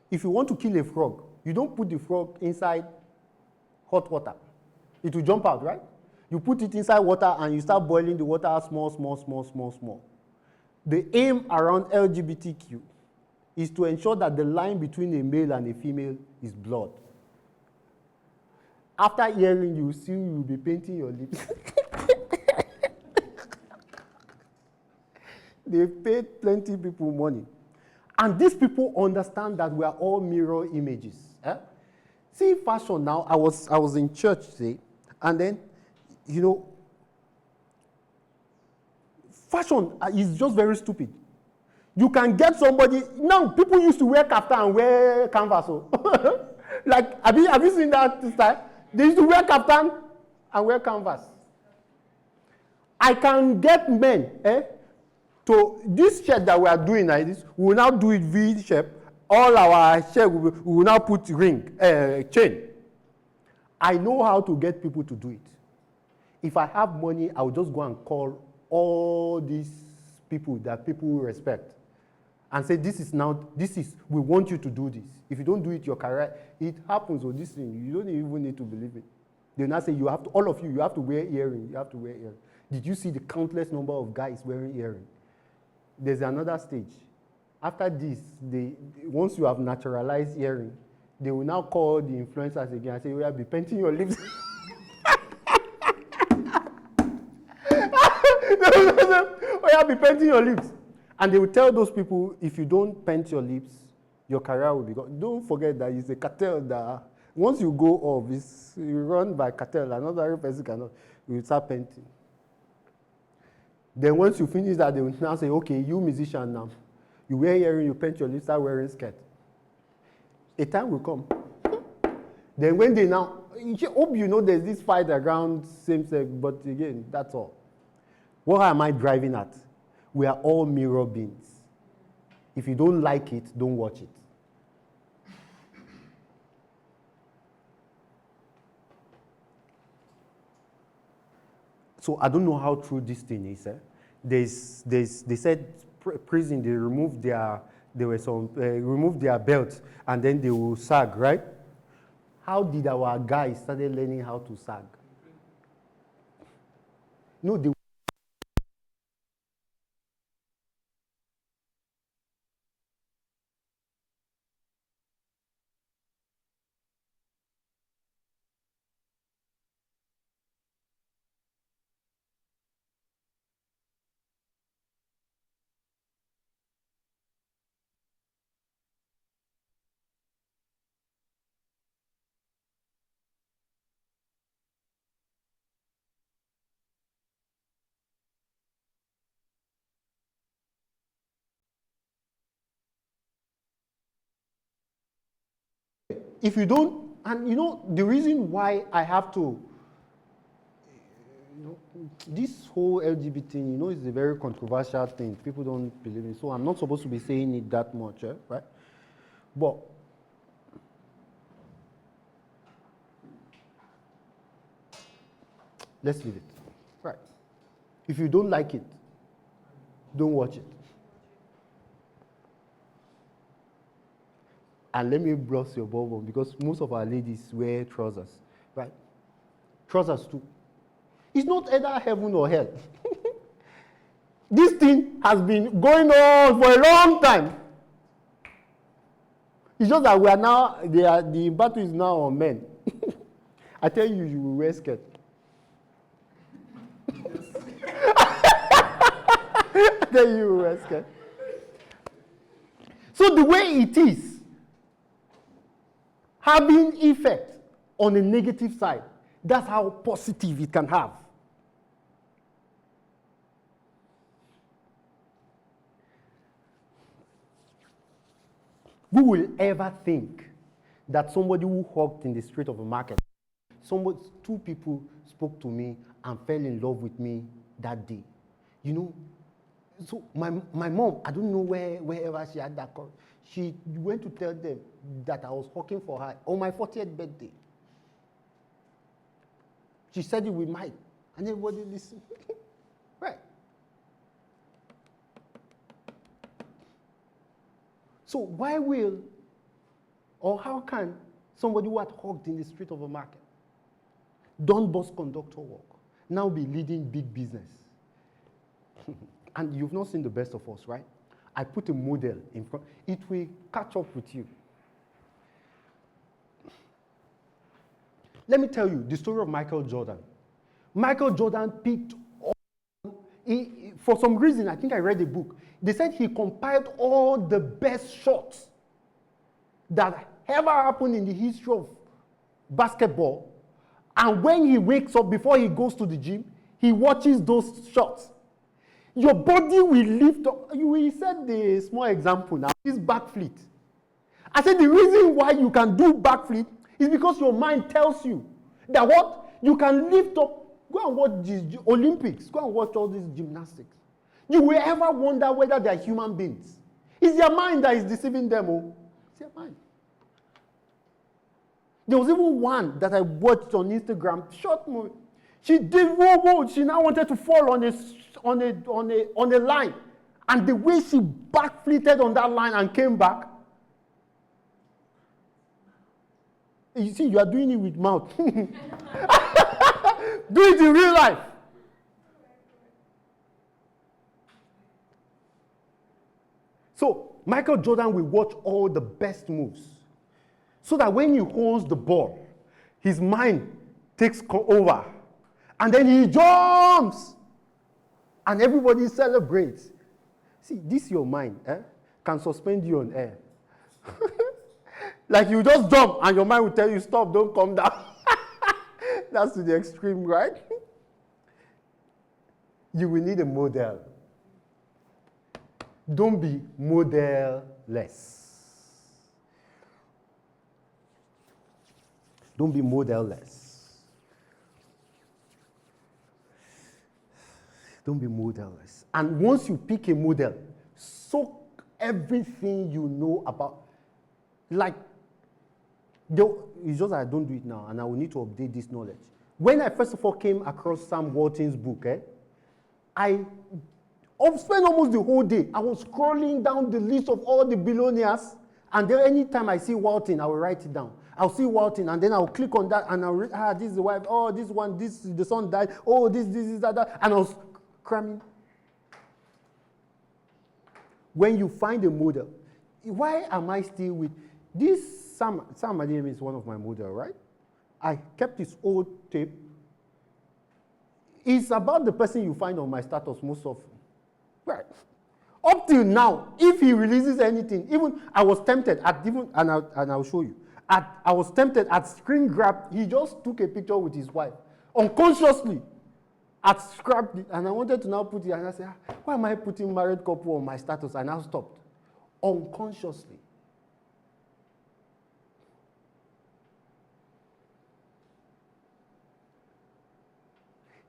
If you want to kill a frog, you don't put the frog inside hot water. It will jump out, right? You put it inside water and you start boiling the water small. The aim around LGBTQ is to ensure that the line between a male and a female is blurred. After hearing you will be painting your lips. They've paid plenty people money. And these people understand that we are all mirror images. See, fashion now, I was in church today, And then, fashion is just very stupid. You can get somebody, now people used to wear kaftan and wear canvas. Oh. Like, have you seen that style? They used to wear kaftan and wear canvas. I can get men, to this shirt that we are doing like this, we will now do it V shape. All our shirt, we will now put chain. I know how to get people to do it. If I have money, I will just go and call all these people that people will respect and say, we want you to do this. If you don't do it, your career, it happens with this thing. You don't even need to believe it. They now say, all of you, you have to wear earrings. You have to wear earrings. Did you see the countless number of guys wearing earrings? There's another stage. After this, once you have naturalized earring, they will now call the influencers again and say, we will be painting your lips. We will be painting your lips. And they will tell those people, if you don't paint your lips, your career will be gone. Don't forget that it's a cartel that once you go off, it's run by cartel. Another person cannot. You will start painting. Then once you finish that, they will now say, okay, you musician now. You wear earring, you paint your lips, start wearing skirt. A time will come. Then when they now, you hope you know there's this fight around same sex, but again, that's all. What am I driving at? We are all mirror beings. If you don't like it, don't watch it. So I don't know how true this thing is. They said prison, they removed their belts and then they will sag, right? How did our guys started learning how to sag? No, they if you don't, and the reason why I have to, this whole LGBT, is a very controversial thing. People don't believe it, so I'm not supposed to be saying it that much, right? But let's leave it, right? If you don't like it, don't watch it. And let me burst your bubble, because most of our ladies wear trousers, right? Trousers too. It's not either heaven or hell. This thing has been going on for a long time. It's just that we are now, the battle is now on men. I tell you, you will wear skirt. I tell you, you will wear skirt. So the way it is, having effect on the negative side, that's how positive it can have. Who will ever think that somebody who walked in the street of a market, two people spoke to me and fell in love with me that day? So my mom, I don't know wherever she had that call. She went to tell them that I was working for her on my 40th birthday. She said it with mic, and everybody listened. Right. So why will, or how can somebody who had worked in the street of a market, done bus conductor work, now be leading big business? And you've not seen the best of us, right? I put a model in front. It will catch up with you. Let me tell you the story of Michael Jordan. Michael Jordan picked for some reason, I think I read a book. They said he compiled all the best shots that ever happened in the history of basketball And when he wakes up, before he goes to the gym, he watches those shots. Your body will lift up. You said the small example now, this back flip. I said the reason why you can do back flip is because your mind tells you that what? You can lift up. Go and watch the Olympics. Go and watch all these gymnastics. You will ever wonder whether they are human beings. It's their mind that is deceiving them. Oh. It's their mind. There was even one that I watched on Instagram, short movie. She did whoa. She now wanted to fall on a line. And the way she backflipped on that line and came back. You see, you are doing it with mouth. Do it in real life. So, Michael Jordan will watch all the best moves. So that when he holds the ball, his mind takes over. And then he jumps. And everybody celebrates. See, this your mind can suspend you on air. Like you just jump and your mind will tell you, stop, don't come down. That's to the extreme, right? You will need a model. Don't be model-less. Don't be model-less. Don't be model-less. And once you pick a model, soak everything you know about. Like, it's just that I don't do it now, and I will need to update this knowledge. When I first of all came across Sam Walton's book, I spent almost the whole day. I was scrolling down the list of all the billionaires, and then anytime I see Walton, I will write it down. I'll see Walton, and then I'll click on that, and I'll read, this is the wife, oh, this one, the son died, oh, this, that, and I was cramming. When you find a model, why am I still with this? Sam Adeyemi is one of my models, right? I kept his old tape. It's about the person you find on my status most often. Right. Up till now, if he releases anything, even I was tempted at and I'll show you. I was tempted at screen grab. He just took a picture with his wife. Unconsciously, I scrapped it, and I wanted to now put it, and I said, why am I putting married couple on my status? And I stopped. Unconsciously.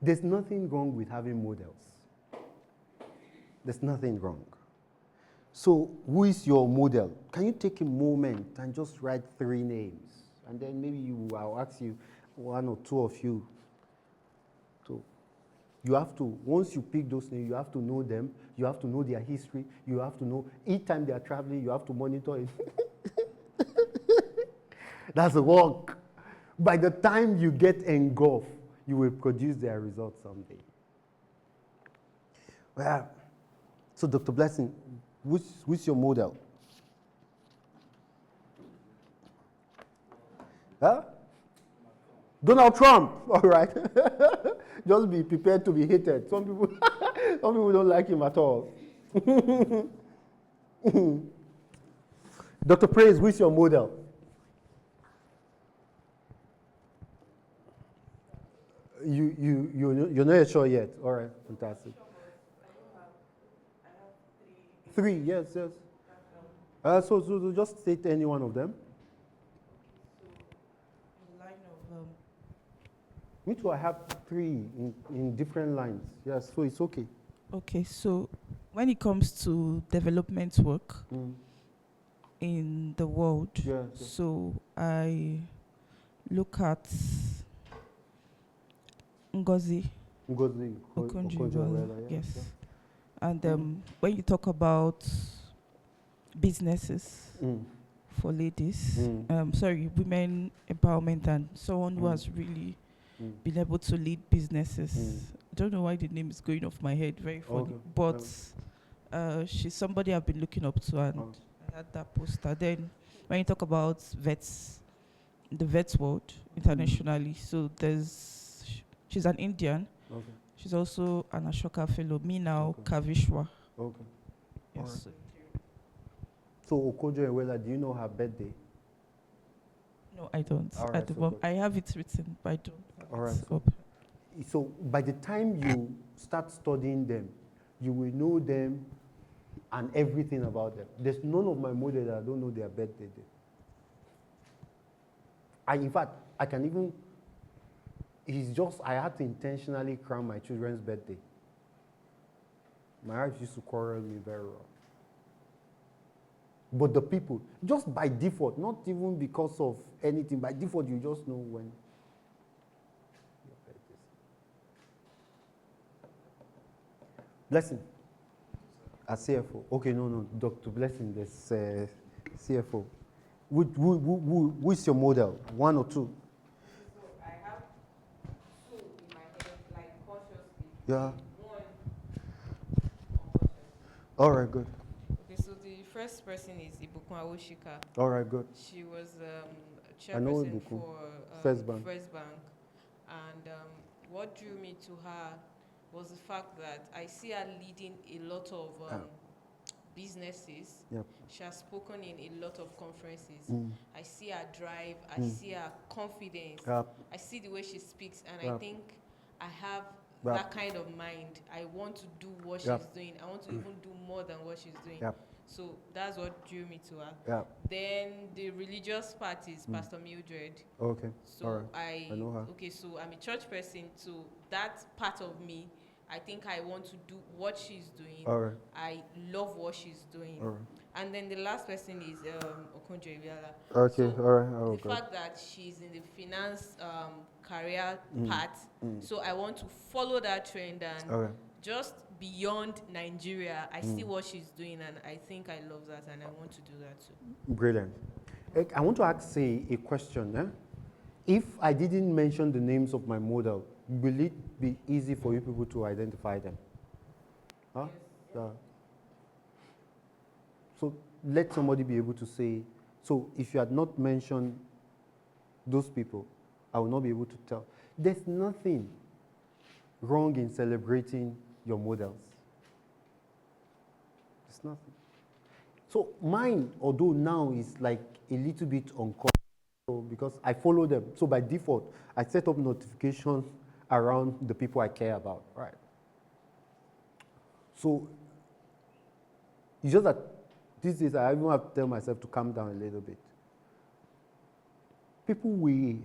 There's nothing wrong with having models. There's nothing wrong. So, who is your model? Can you take a moment and just write 3 names? And then maybe I'll ask you, 1 or 2 of you. So, you have to, once you pick those names, you have to know them. You have to know their history. You have to know, each time they are traveling, you have to monitor it. That's a work. By the time you get engulfed, you will produce their results someday. Well, so Dr. Blessing, who's your model? Huh? Donald Trump, all right. Just be prepared to be hated. Some people don't like him at all. Dr. Praise, who's your model? You're not sure yet. All right, fantastic. I have 3, yes. So just state any one of them. So, in line of Me too, I have 3 in different lines. Yes, so it's okay. okay, so when it comes to development work in the world, Yes. so I look at Ngozi Okonjo-Iweala, yes. Yeah. And when you talk about businesses for ladies, women empowerment and someone who has really been able to lead businesses. I don't know why the name is going off my head, very funny. Okay. But she's somebody I've been looking up to, and I had that poster. Then when you talk about vets, the vets world internationally, so she's an Indian. Okay. She's also an Ashoka Fellow. Meena Kavishwa. Okay. Yes. So Okonjo-Iweala, do you know her birthday? No, I don't. All right, At the so moment, good. I have it written, but I don't. have All right, it so up. So by the time you start studying them, you will know them and everything about them. There's none of my models that I don't know their birthday date. In fact, I can even, I had to intentionally cram my children's birthday. My wife used to quarrel me very well. But the people, just by default, not even because of anything, by default, you just know when your birthday is. Blessing, as CFO. Okay, no, Dr. Blessing, there's CFO. Who is your model? One or two? So I have two in my head, like consciously. Yeah. One unconsciously. All right, good. Okay, so the first person is Ibukun Awoshika. All right, good. She was I know chairperson Ibukun. for First Bank. First Bank. And what drew me to her was the fact that I see her leading a lot of businesses. Yep. She has spoken in a lot of conferences. Mm. I see her drive. I see her confidence. Yep. I see the way she speaks, and I Yep. think I have Yep. that kind of mind. I want to do what Yep. she's doing. I want to even do more than what she's doing. Yep. So that's what drew me to her. Yeah. Then the religious part is Pastor Mildred. Okay. So All right. I know her. Okay, so I'm a church person. So that part of me, I think I want to do what she's doing. All right. I love what she's doing. All right. And then the last person is Okonjo Iweala. Okay. So all right. Oh, the God. fact that she's in the finance career Mm. part, so I want to follow that trend and All right. just beyond Nigeria, I see what she's doing and I think I love that and I want to do that too. Brilliant. I want to ask a question. If I didn't mention the names of my model, will it be easy for you people to identify them? Huh? Yeah. So let somebody be able to say, so if you had not mentioned those people, I will not be able to tell. There's nothing wrong in celebrating your models. There's nothing. So mine, although now is like a little bit uncomfortable because I follow them. So by default, I set up notifications around the people I care about, right? So it's just that these days I even have to tell myself to calm down a little bit. People we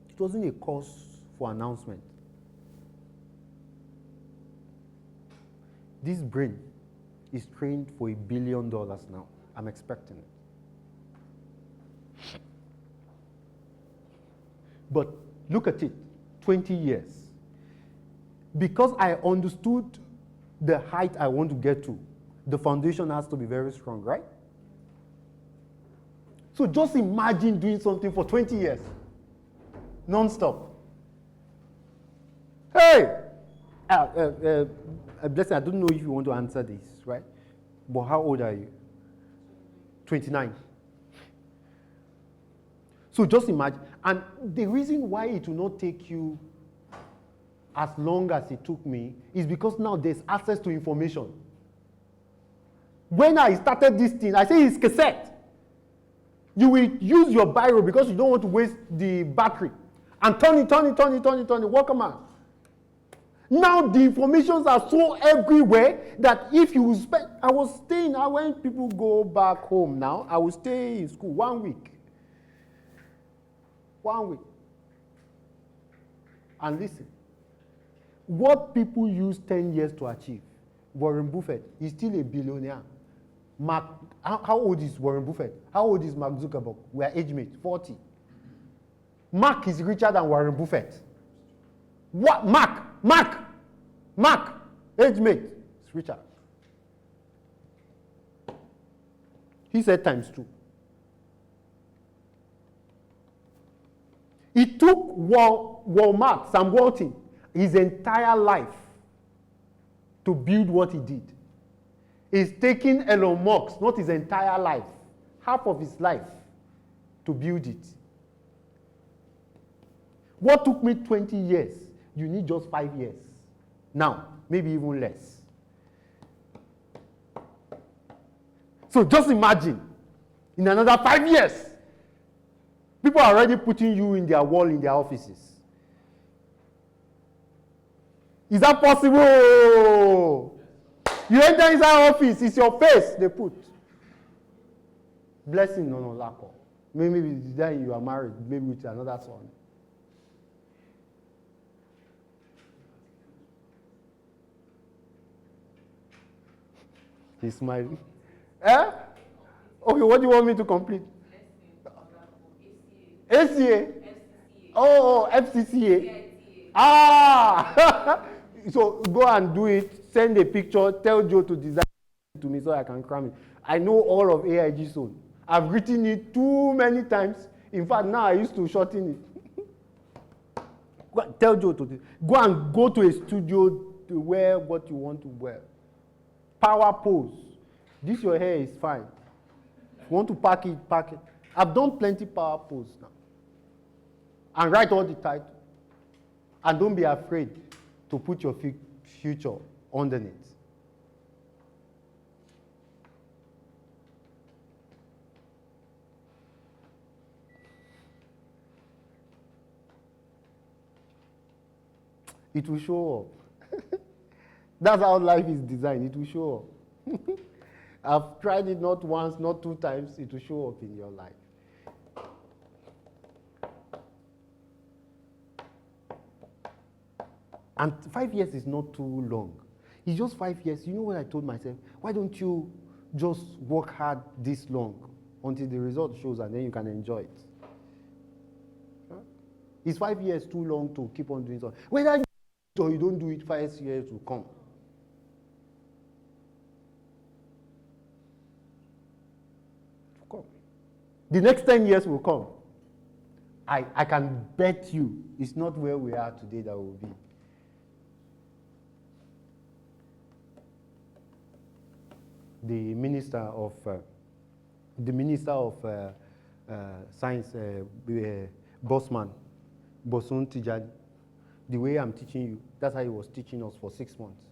it wasn't a cause for announcement. This brain is trained for $1 billion now. I'm expecting it. But look at it, 20 years. Because I understood the height I want to get to, the foundation has to be very strong, right? So just imagine doing something for 20 years, non-stop. Hey! Blessing, I don't know if you want to answer this, right? But how old are you? 29. So just imagine. And the reason why it will not take you as long as it took me is because now there's access to information. When I started this thing, I say it's cassette. You will use your biro because you don't want to waste the battery. And turn it, welcome on. Now the informations are so everywhere that if you spend, when people go back home now, I will stay in school 1 week. 1 week. And listen, what people use 10 years to achieve, Warren Buffett is still a billionaire. How old is Warren Buffett? How old is Mark Zuckerberg? We are age mates, 40. Mark is richer than Warren Buffett. What? Mark, age mate, is richer. He said times 2. It took Walmart, Sam Walton, his entire life to build what he did. It's taking Elon Musk, not his entire life, half of his life, to build it. What took me 20 years, you need just 5 years. Now, maybe even less. So just imagine, in another 5 years, people are already putting you in their wall in their offices. Is that possible? You enter inside office, it's your face they put. Blessing, no lack of. Maybe then you are married, maybe with another son. He's smiling. Eh? Okay, what do you want me to complete? ACA? Oh, FCCA. Ah! So go and do it, send a picture, tell Joe to design it to me so I can cram it. I know all of AIG Zone. I've written it too many times. In fact, now I used to shorten it. Tell Joe to go to a studio to wear what you want to wear. Power pose. This your hair is fine. If you want to pack it, pack it. I've done plenty power pose now. And write all the title. And don't be afraid to put your future underneath. It will show up. That's how life is designed. It will show up. I've tried it not once, not 2 times. It will show up in your life. And 5 years is not too long. It's just 5 years. You know what I told myself? Why don't you just work hard this long until the result shows and then you can enjoy it? Huh? Is 5 years too long to keep on doing something? Whether you do it or you don't do it, 5 years will come. The next 10 years will come. I can bet you it's not where we are today that will be. The Minister of Science, Bossman, Bosun Tijani, the way I'm teaching you, that's how he was teaching us for 6 months.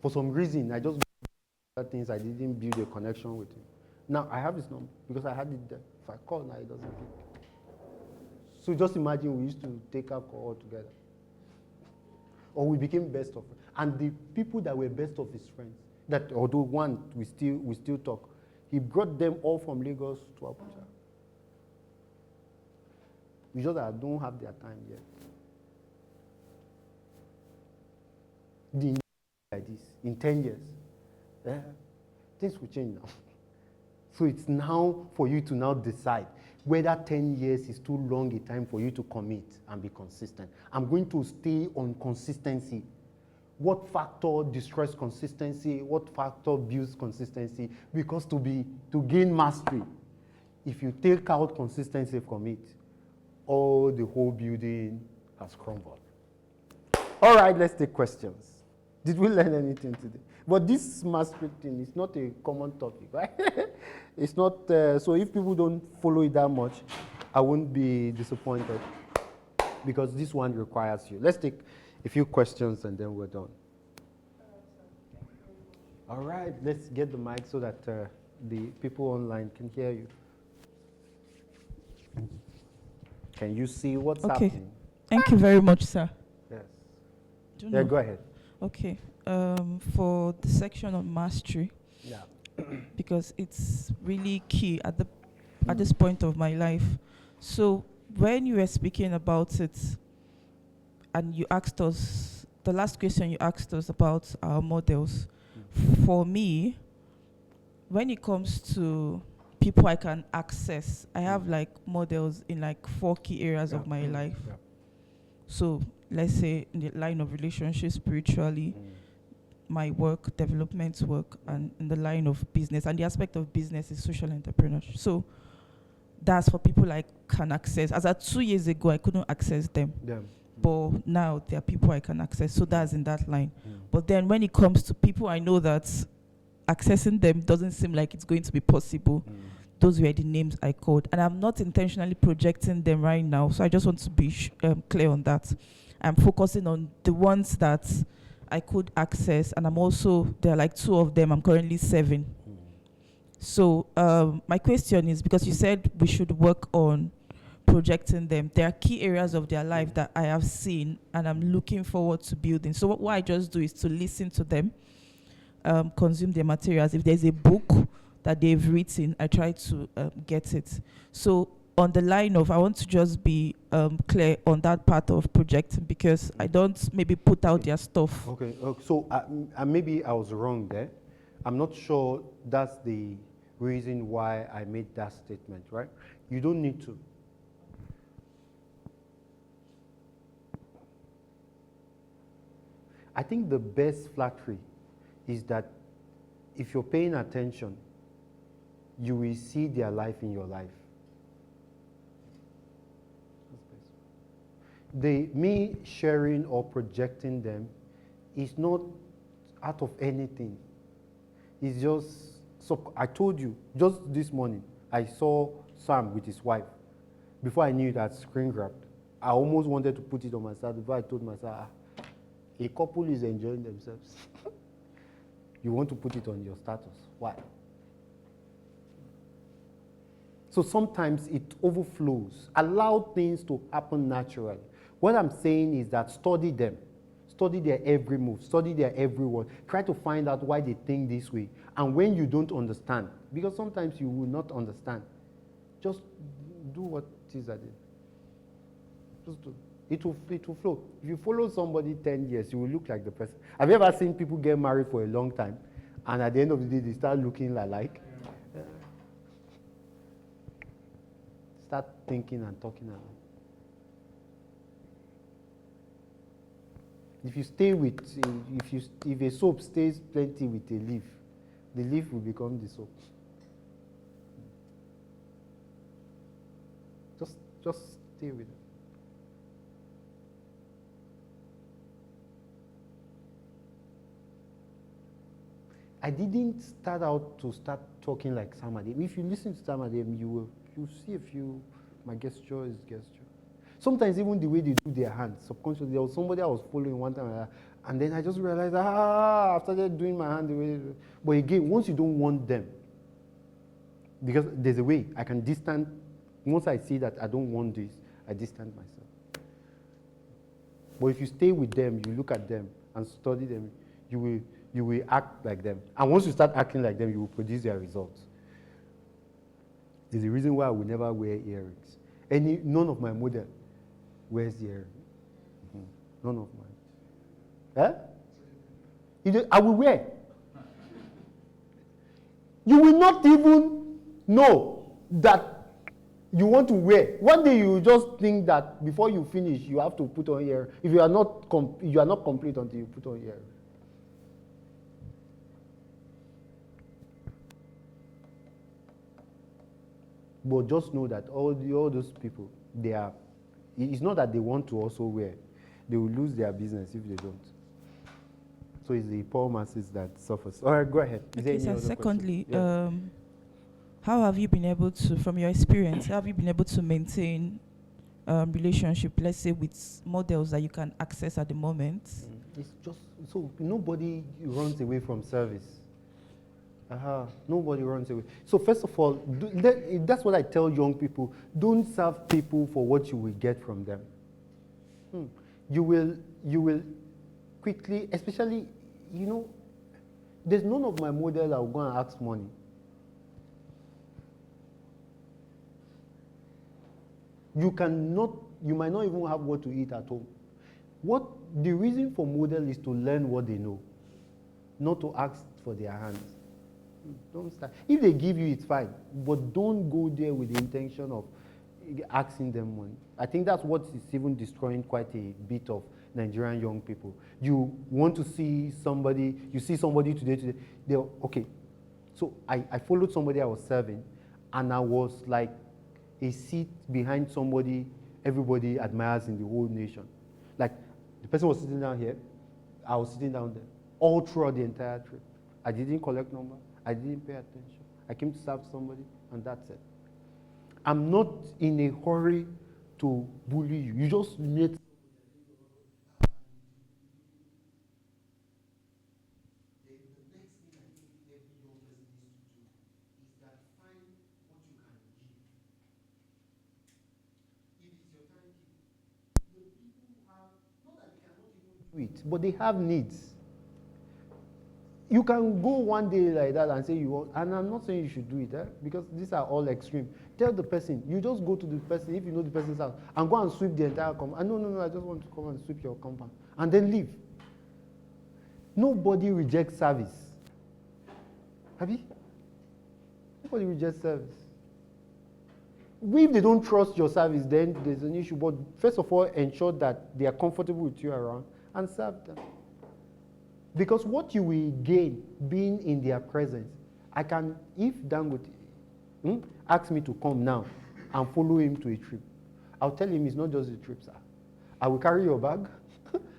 For some reason, I just things I didn't build a connection with him. Now I have his number because I had it there. If I call now, he doesn't pick. So just imagine we used to take alcohol all together. Or we became best of friends. And the people that were best of his friends, that although one we still talk, he brought them all from Lagos to Abuja. It's just that I don't have their time yet. Like this, in 10 years, things will change now. So it's now for you to now decide whether 10 years is too long a time for you to commit and be consistent. I'm going to stay on consistency. What factor destroys consistency? What factor builds consistency? Because to gain mastery, if you take out consistency from it, the whole building has crumbled. All right, let's take questions. Did we learn anything today? But this masquerade thing is not a common topic, right? It's not, so if people don't follow it that much, I won't be disappointed because this one requires you. Let's take a few questions and then we're done. All right, let's get the mic so that the people online can hear you. Can you see what's Okay. happening? Thank you very much, sir. Yes. Don't Yeah, know. go ahead. Okay. For the section on mastery, Yeah. because it's really key at this point of my life. So when you were speaking about it, and you asked us the last question you asked us about our models, for me, when it comes to people I can access, I have like models in like 4 key areas of my life. Yeah. So let's say in the line of relationships, spiritually, my work, development work, and in the line of business. And the aspect of business is social entrepreneurship. So that's for people I can access. As at 2 years ago, I couldn't access them. Yeah. But now there are people I can access. So that's in that line. Mm. But then when it comes to people I know that accessing them doesn't seem like it's going to be possible, those were the names I called. And I'm not intentionally projecting them right now. So I just want to be clear on that. I'm focusing on the ones that I could access. And I'm also, there are like 2 of them. I'm currently 7. So my question is, because you said we should work on projecting them, there are key areas of their life that I have seen and I'm looking forward to building. So what I just do is to listen to them, consume their materials. If there's a book that they've written, I try to get it. So on the line of, I want to just be clear on that part of projecting, because I don't maybe put out their stuff. Okay, so maybe I was wrong there. I'm not sure that's the reason why I made that statement, right? You don't need to. I think the best flattery is that if you're paying attention, you will see their life in your life. Me sharing or projecting them is not out of anything. It's just, so I told you, just this morning, I saw Sam with his wife. Before I knew that screen grabbed, I almost wanted to put it on my status before I told myself, a couple is enjoying themselves. You want to put it on your status. Why? So sometimes it overflows. Allow things to happen naturally. What I'm saying is that study them. Study their every move. Study their every word. Try to find out why they think this way. And when you don't understand, because sometimes you will not understand, just do what it is that they just do. It will flow. If you follow somebody 10 years, you will look like the person. Have you ever seen people get married for a long time, and at the end of the day, they start looking alike? Start thinking and talking alike. If you stay with, if a soap stays plenty with a leaf, the leaf will become the soap. Just stay with it. I didn't start out to start talking like Sam Adeyemi. If you listen to Sam Adeyemi, you'll see a few, my gesture is gesture. Sometimes even the way they do their hands, subconsciously, there was somebody I was following one time, and then I just realized, I started doing my hand the way. But again, once you don't want them, because there's a way I can distance, once I see that I don't want this, I distance myself. But if you stay with them, you look at them and study them, you will act like them. And once you start acting like them, you will produce their results. There's a reason why I will never wear earrings. None of my model wears the earring. None of mine. I will wear. You will not even know that you want to wear. One day you will just think that before you finish, you have to put on earring. If you are not complete until you put on earring. But just know that all those people, it's not that they want to also wear. They will lose their business if they don't. So it's the poor masses that suffers. All right, go ahead. Is there Okay, any so other secondly, question? Yeah. how have you been able to, from your experience, how have you been able to maintain relationship, let's say with models that you can access at the moment? It's just so nobody runs away from service. Nobody runs away. So first of all, that's what I tell young people. Don't serve people for what you will get from them. You will quickly, especially, there's none of my models that will go and ask money. You might not even have what to eat at home. The reason for model is to learn what they know, not to ask for their hands. Don't start. If they give you, it's fine, but don't go there with the intention of asking them money. I think that's what is even destroying quite a bit of Nigerian young people. You want to see somebody, you see somebody today, they're okay. So I followed somebody I was serving, and I was like a seat behind somebody everybody admires in the whole nation. Like, the person was sitting down here, I was sitting down there, all throughout the entire trip. I didn't collect number, I didn't pay attention. I came to serve somebody, and that's it. I'm not in a hurry to bully you. You just meet. But they have needs. You can go one day like that and say you want, and I'm not saying you should do it, because these are all extreme. Tell the person, you just go to the person, if you know the person's house, and go and sweep the entire compound. No, I just want to come and sweep your compound, and then leave. Nobody rejects service. Have you? Nobody rejects service. If they don't trust your service, then there's an issue. But first of all, ensure that they are comfortable with you around and serve them. Because what you will gain being in their presence, if Dangote asks me to come now and follow him to a trip, I'll tell him it's not just a trip, sir. I will carry your bag.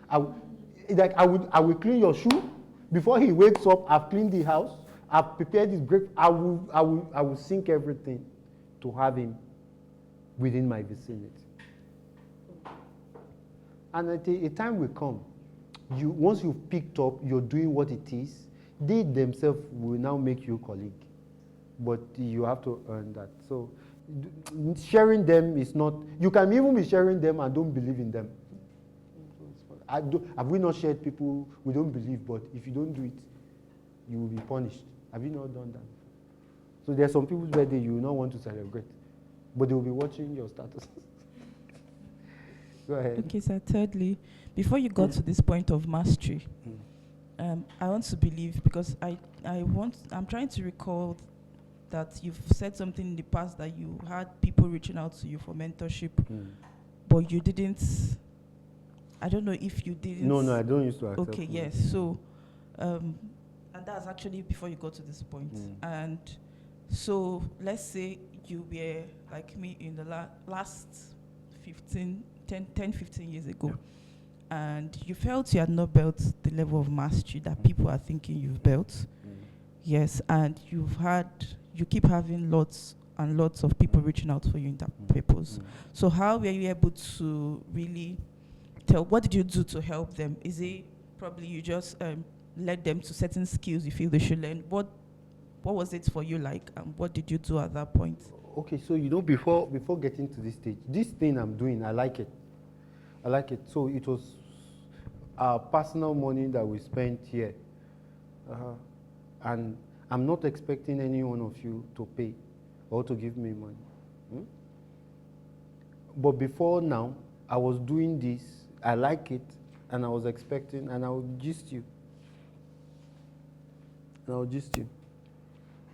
I will clean your shoe. Before he wakes up, I've cleaned the house. I've prepared his breakfast. I will sink everything to have him within my vicinity. And a time will come, once you've picked up, you're doing what it is, they themselves will now make you a colleague. But you have to earn that. So sharing them is not, you can even be sharing them and don't believe in them. Have we not shared people we don't believe, but if you don't do it, you will be punished? Have you not done that? So there are some people's birthday you will not want to celebrate, but they will be watching your status. Go ahead. Okay, so thirdly, before you got to this point of mastery, I want to believe, because I'm trying to recall that you've said something in the past that you had people reaching out to you for mentorship, but you didn't. I don't know if you didn't. No, I don't used to accept. Okay, yes. So, and that's actually before you got to this point. And so, let's say you were like me in the last 10, 15 years ago, and you felt you had not built the level of mastery that people are thinking you've built. Yes, and you keep having lots and lots of people reaching out for you in that purpose. So how were you able to really what did you do to help them? Is it probably you just led them to certain skills you feel they should learn? What was it for you like, and what did you do at that point? Okay, so before getting to this stage, this thing I'm doing, I like it. So it was our personal money that we spent here. And I'm not expecting any one of you to pay or to give me money. But before now, I was doing this, I like it, and I was expecting, and I would gist you.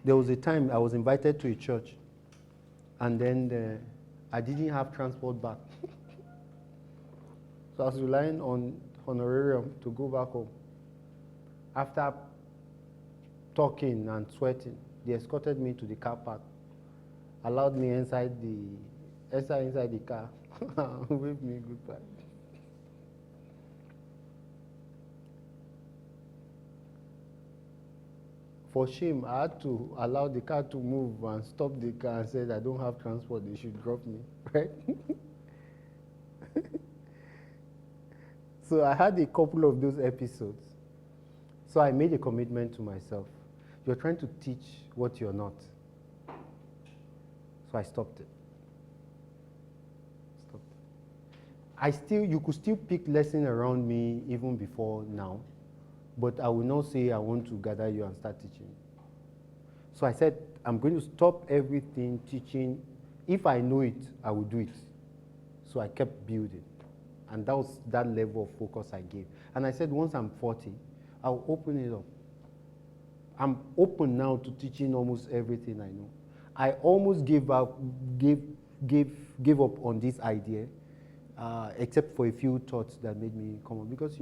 There was a time I was invited to a church, and then I didn't have transport back. So I was relying on honorarium to go back home. After talking and sweating, they escorted me to the car park, allowed me inside the car, waved me goodbye. for shame, I had to allow the car to move and stop the car and said, I don't have transport, they should drop me, right? So I had a couple of those episodes. So I made a commitment to myself. You're trying to teach what you're not. So I stopped it. You could still pick lessons around me even before now, but I will not say I want to gather you and start teaching. So I said, I'm going to stop everything teaching. If I know it, I will do it. So I kept building. And that was that level of focus I gave. And I said, once I'm 40, I'll open it up. I'm open now to teaching almost everything I know. I almost gave up on this idea, except for a few thoughts that made me come on. Because,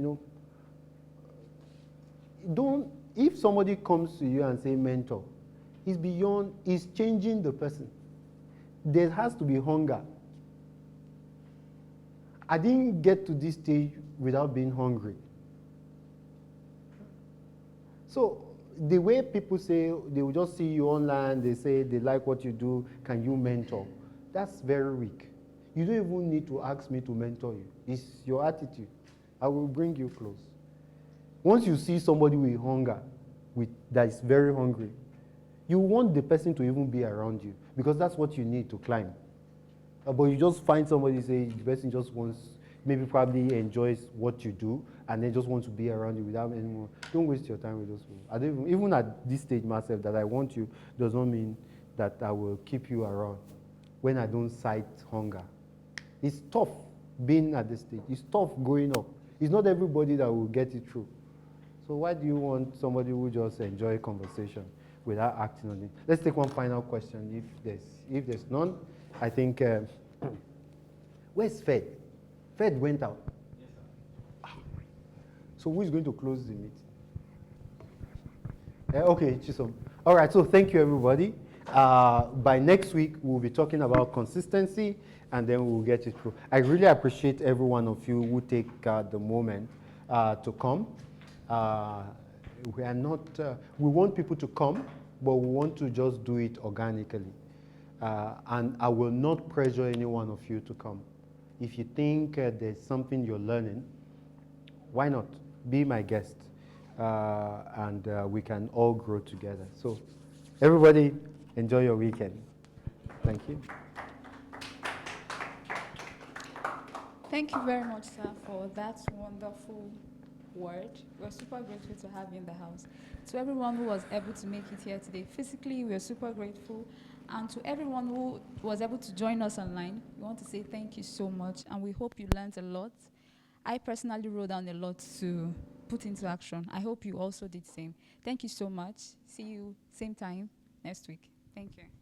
if somebody comes to you and say mentor, it's changing the person. There has to be hunger. I didn't get to this stage without being hungry. So the way people say, they will just see you online, they say they like what you do, can you mentor? That's very weak. You don't even need to ask me to mentor you. It's your attitude. I will bring you close. Once you see somebody with hunger, that is very hungry, you want the person to even be around you because that's what you need to climb. But you just find somebody, say the person just wants, maybe probably enjoys what you do, and they just want to be around you without any more. Don't waste your time with those people. I don't even at this stage myself, that I want you does not mean that I will keep you around when I don't cite hunger. It's tough being at this stage. It's tough growing up. It's not everybody that will get it through. So why do you want somebody who just enjoy conversation without acting on it? Let's take one final question. If there's none, I think, where's Fed? Fed went out. Yes, sir. So who is going to close the meeting? Okay, Chisom. All right, so thank you, everybody. By next week, we'll be talking about consistency, and then we'll get it through. I really appreciate every one of you who take the moment to come. We want people to come, but we want to just do it organically. And I will not pressure any one of you to come. If you think there's something you're learning, why not? Be my guest, and we can all grow together. So everybody, enjoy your weekend. Thank you. Thank you very much, sir, for that wonderful word. We're super grateful to have you in the house. To everyone who was able to make it here today physically, we're super grateful. And to everyone who was able to join us online, we want to say thank you so much, and we hope you learned a lot. I personally wrote down a lot to put into action. I hope you also did the same. Thank you so much. See you same time next week. Thank you.